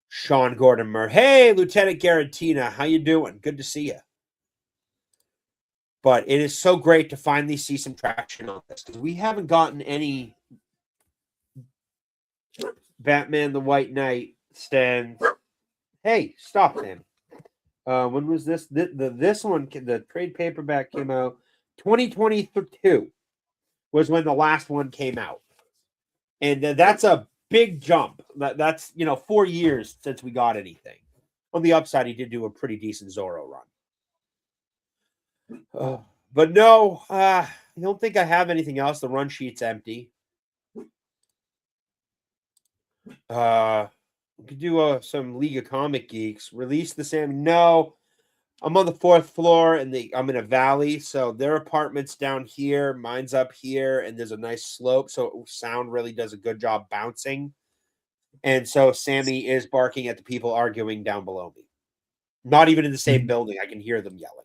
Sean Gordon Murphy. Hey, Lieutenant Garantina, how you doing? Good to see you. But it is so great to finally see some traction on this, because we haven't gotten any Batman the White Knight stand. Hey, stop him. When was this? This one, the trade paperback came out 2022 was when the last one came out. And that's a big jump. That's 4 years since we got anything. On the upside, he did do a pretty decent Zorro run. But no, I don't think I have anything else. The run sheet's empty. We could do some League of Comic Geeks. Release the Sam. No, I'm on the 4th floor, and I'm in a valley. So their apartment's down here. Mine's up here, and there's a nice slope. So sound really does a good job bouncing. And so Sammy is barking at the people arguing down below me. Not even in the same building. I can hear them yelling.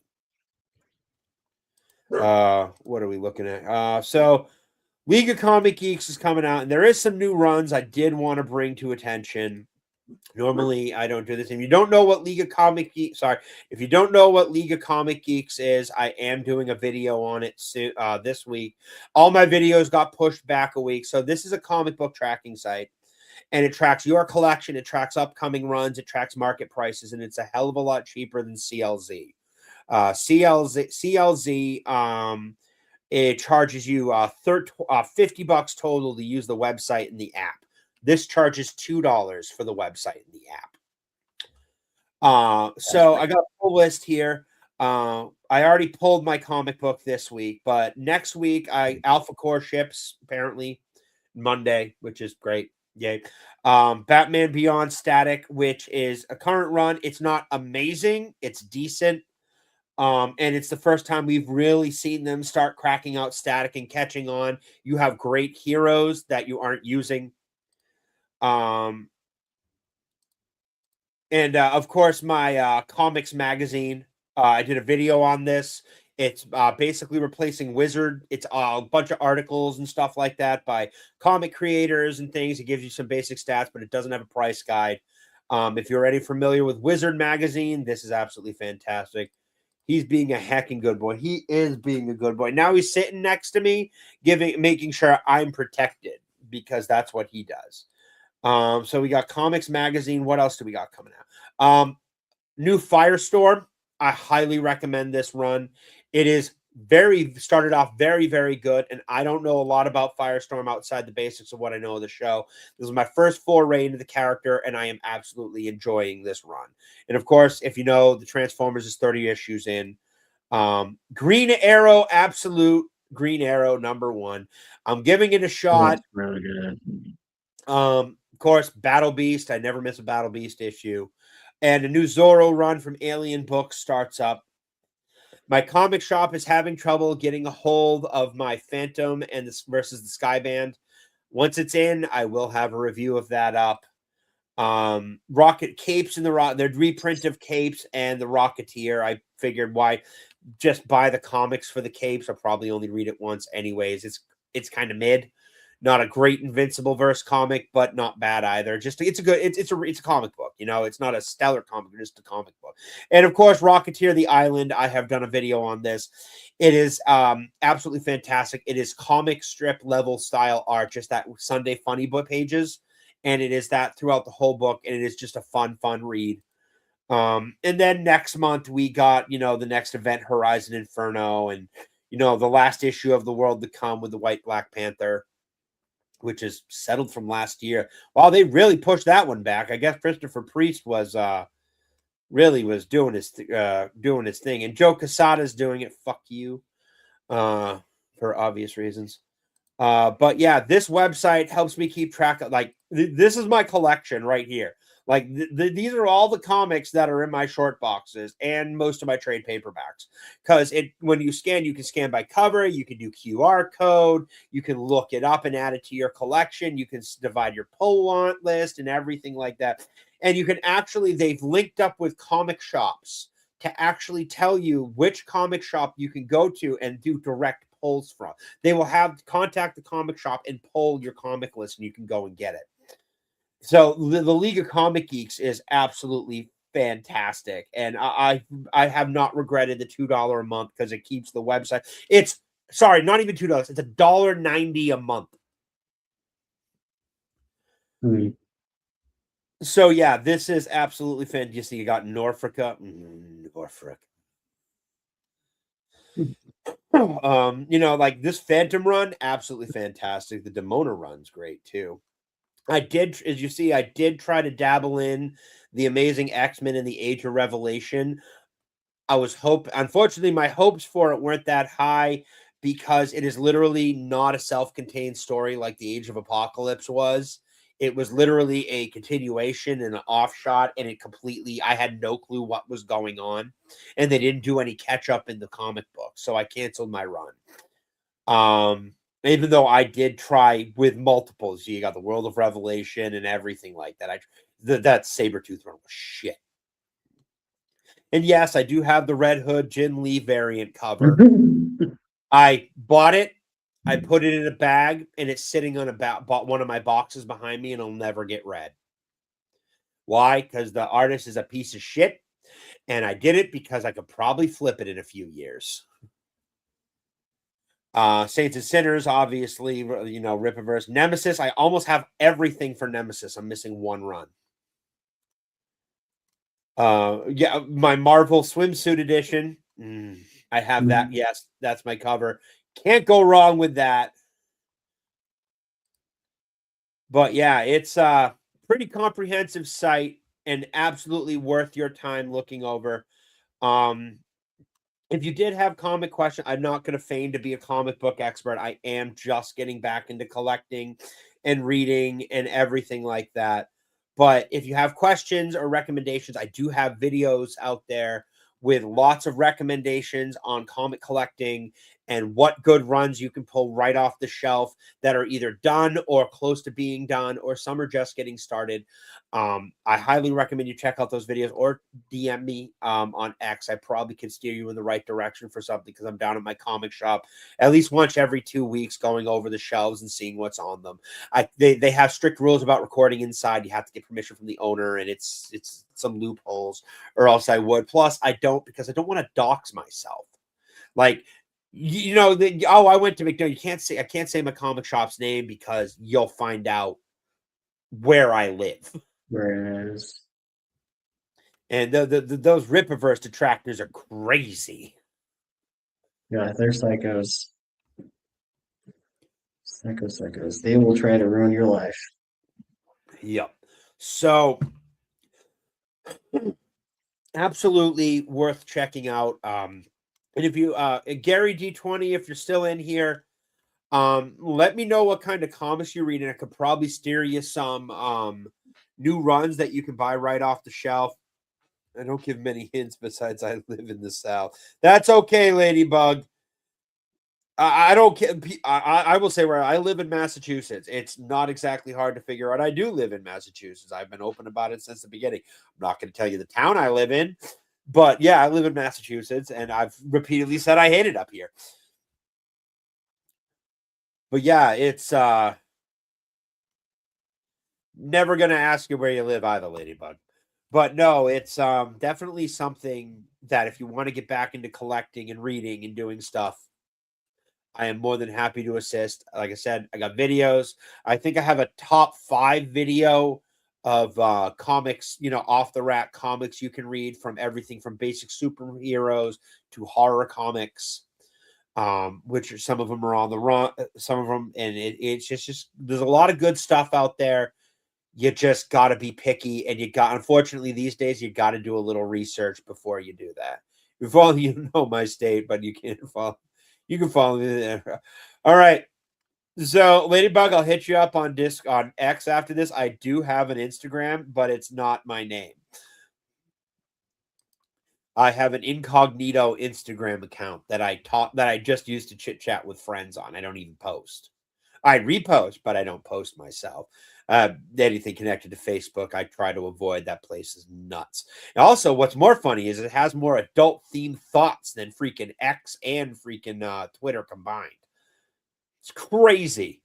What are we looking at? So League of Comic Geeks is coming out, and there is some new runs I did want to bring to attention. Normally, I don't do this. If you don't know what League of Comic Geeks, if you don't know what League of Comic Geeks is, I am doing a video on it this week. All my videos got pushed back a week. So this is a comic book tracking site, and it tracks your collection. It tracks upcoming runs. It tracks market prices, and it's a hell of a lot cheaper than CLZ. CLZ, it charges you $50 total to use the website and the app. This charges $2 for the website and the app. So I got a full list here. I already pulled my comic book this week, but next week Alpha Core ships apparently Monday, which is great. Yay. Batman Beyond Static, which is a current run. It's not amazing. It's decent. And it's the first time we've really seen them start cracking out Static and catching on. You have great heroes that you aren't using. And of course, my comics magazine. I did a video on this. It's basically replacing Wizard. It's a bunch of articles and stuff like that by comic creators and things. It gives you some basic stats, but it doesn't have a price guide. If you're already familiar with Wizard magazine, this is absolutely fantastic. He's being a hecking good boy. He is being a good boy. Now he's sitting next to me, making sure I'm protected, because that's what he does. So we got Comics Magazine. What else do we got coming out? New Firestorm. I highly recommend this run. It is started off very, very good. And I don't know a lot about Firestorm outside the basics of what I know of the show. This is my first foray into the character, and I am absolutely enjoying this run. And of course, if you know, the Transformers is 30 issues in. Green Arrow, absolute Green Arrow #1. I'm giving it a shot. That's really good. Of course, Battle Beast. I never miss a Battle Beast issue. And a new Zorro run from Alien Books starts up. My comic shop is having trouble getting a hold of my Phantom and this versus the Skyband. Once it's in, I will have a review of that up. Rocket Capes and the reprint of Capes and the Rocketeer. I figured why just buy the comics for the Capes. I'll probably only read it once anyways. It's kind of mid. Not a great Invincible verse comic, but not bad either. It's a comic book, it's not a stellar comic, just a comic book. And of course, Rocketeer the Island, I have done a video on this. It is absolutely fantastic. It is comic strip level style art, just that Sunday funny book pages. And it is that throughout the whole book, and it is just a fun read. And then next month we got, the next event, Horizon Inferno, and the last issue of The World to Come with the White Black Panther, which is settled from last year. Wow, they really pushed that one back. I guess Christopher Priest was really was doing his thing. And Joe Quesada's doing it. Fuck you, for obvious reasons. But yeah, this website helps me keep track of, like, this is my collection right here. Like, these are all the comics that are in my short boxes and most of my trade paperbacks. Because when you scan, you can scan by cover, you can do QR code, you can look it up and add it to your collection, you can divide your pull want list and everything like that. And you can actually, they've linked up with comic shops to actually tell you which comic shop you can go to and do direct pulls from. They will have contact the comic shop and pull your comic list, and you can go and get it. So the League of Comic Geeks is absolutely fantastic, and I have not regretted the $2 a month because it keeps the website. It's sorry, not even $2. It's $1.90 a month. Hmm. So yeah, this is absolutely fantastic. You got Norfolk. Norfolk. Like this Phantom run, absolutely fantastic. The Demona run's great too. I did, as you see, I did try to dabble in the Amazing X-Men and the Age of Revelation. Unfortunately, my hopes for it weren't that high because it is literally not a self-contained story like the Age of Apocalypse was. It was literally a continuation and an offshot, and I had no clue what was going on, and they didn't do any catch up in the comic book, so I canceled my run. Even though I did try with multiples, you got the World of Revelation and everything like that. That Sabretooth run was shit. And yes, I do have the Red Hood Jin Lee variant cover. I bought it, I put it in a bag, and it's sitting on one of my boxes behind me, and it'll never get read. Why? Because the artist is a piece of shit, and I did it because I could probably flip it in a few years. Saints and Sinners, obviously, Rippaverse. Nemesis, I almost have everything for Nemesis. I'm missing one run. Yeah, my Marvel swimsuit edition. I have that. Yes, that's my cover. Can't go wrong with that. But yeah, it's a pretty comprehensive site and absolutely worth your time looking over. If you did have comic questions, I'm not going to feign to be a comic book expert. I am just getting back into collecting and reading and everything like that. But if you have questions or recommendations, I do have videos out there with lots of recommendations on comic collecting and what good runs you can pull right off the shelf that are either done or close to being done, or some are just getting started. I highly recommend you check out those videos or DM me on X. I probably can steer you in the right direction for something because I'm down at my comic shop at least once every 2 weeks going over the shelves and seeing what's on them. They have strict rules about recording inside. You have to get permission from the owner, and it's some loopholes, or else I would. Plus, I don't, because I don't want to dox myself. Like, I went to McDonald's. I can't say my comic shop's name because you'll find out where I live. Whereas, And those Rippaverse detractors are crazy. yeah, they're psychos. Psychos. They will try to ruin your life. Yep. So, absolutely worth checking out. And if you, Gary D20, if you're still in here, let me know what kind of comics you're reading. I could probably steer you some new runs that you can buy right off the shelf. I don't give many hints besides I live in the South. That's okay, Ladybug. I don't care. I will say where I live in Massachusetts. It's not exactly hard to figure out. I do live in Massachusetts. I've been open about it since the beginning. I'm not going to tell you the town I live in, but yeah, I live in Massachusetts, and I've repeatedly said I hate it up here. But yeah, it's never going to ask you where you live either, Ladybug. But no, it's definitely something that if you want to get back into collecting and reading and doing stuff, I am more than happy to assist. Like I said, I got videos. I think I have a top 5 video of comics, off the rack comics you can read, from everything from basic superheroes to horror comics, which some of them are on the run, some of them, and it's just there's a lot of good stuff out there. you just got to be picky, and unfortunately these days you got to do a little research before you do that. If only you know my state, but you can't follow. You can follow me there. All right. So, Ladybug, I'll hit you up on X after this. I do have an Instagram, but it's not my name. I have an incognito Instagram account that I just use to chit chat with friends on. I don't even post. I repost, but I don't post myself. Anything connected to Facebook, I try to avoid. That place is nuts. And also, what's more funny is it has more adult-themed thoughts than freaking X and freaking Twitter combined. It's crazy.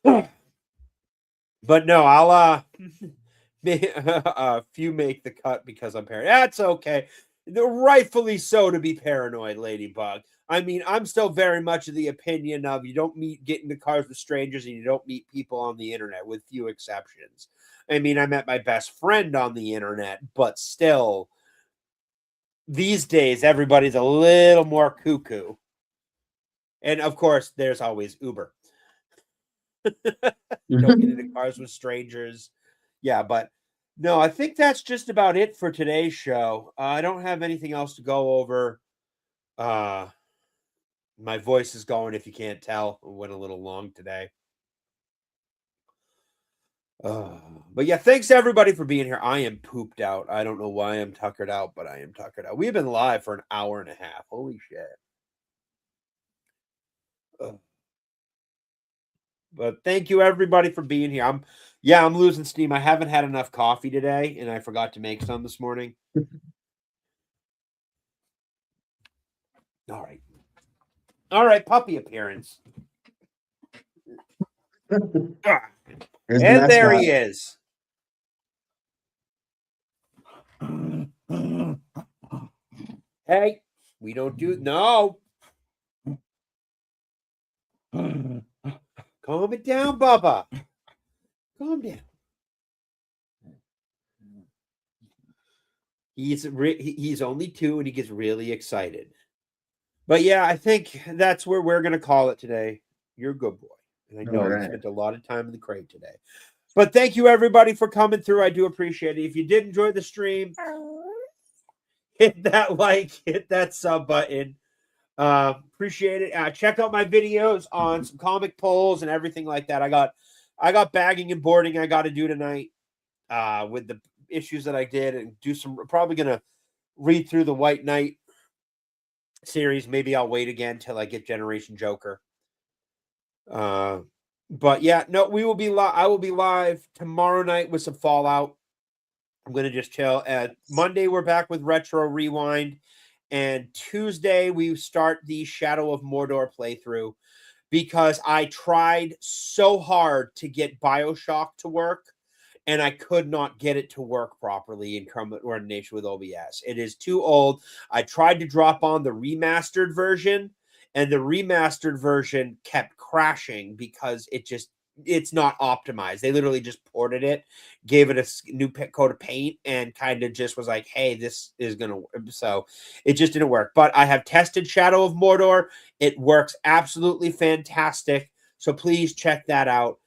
But no, I'll a few make the cut because I'm paranoid. That's okay. They're rightfully so to be paranoid, Ladybug. I mean, I'm still very much of the opinion of you don't get into cars with strangers and you don't meet people on the internet, with few exceptions. I mean, I met my best friend on the internet, but still, these days, everybody's a little more cuckoo. And of course, there's always Uber. Don't get into cars with strangers. Yeah, but no, I think that's just about it for today's show. I don't have anything else to go over. My voice is going, if you can't tell. It went a little long today. But yeah, thanks everybody for being here. I am pooped out. I don't know why I'm tuckered out, but I am tuckered out. We've been live for an hour and a half. Holy shit. But thank you everybody for being here. I'm losing steam. I haven't had enough coffee today, and I forgot to make some this morning. All right, puppy appearance. And there he is. Hey, we don't do no. Calm it down, Bubba. Calm down. He's only 2 and he gets really excited. But yeah, I think that's where we're going to call it today. You're a good boy. And I know you spent a lot of time in the crate today. But thank you everybody for coming through. I do appreciate it. If you did enjoy the stream, hit that like, hit that sub button. Appreciate it. Check out my videos on some comic polls and everything like that. I got bagging and boarding I got to do tonight with the issues that I did, and probably gonna read through the White Knight series. Maybe I'll wait again till I get Generation Joker. But yeah, no, I will be live tomorrow night with some Fallout. I'm gonna just chill. Monday we're back with Retro Rewind. And Tuesday, we start the Shadow of Mordor playthrough because I tried so hard to get BioShock to work, and I could not get it to work properly in coordination with OBS. It is too old. I tried to drop on the remastered version, and the remastered version kept crashing because it's not optimized. They literally just ported it, gave it a new coat of paint, and kind of just was like, hey, this is going to work. So it just didn't work. But I have tested Shadow of Mordor. It works absolutely fantastic. So please check that out.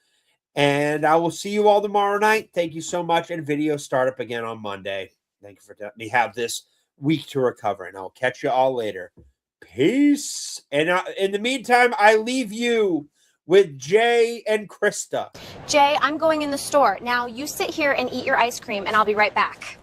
And I will see you all tomorrow night. Thank you so much. And video start up again on Monday. Thank you for letting me have this week to recover. And I'll catch you all later. Peace. And in the meantime, I leave you with Jay and Krista. Jay, I'm going in the store. Now you sit here and eat your ice cream, and I'll be right back.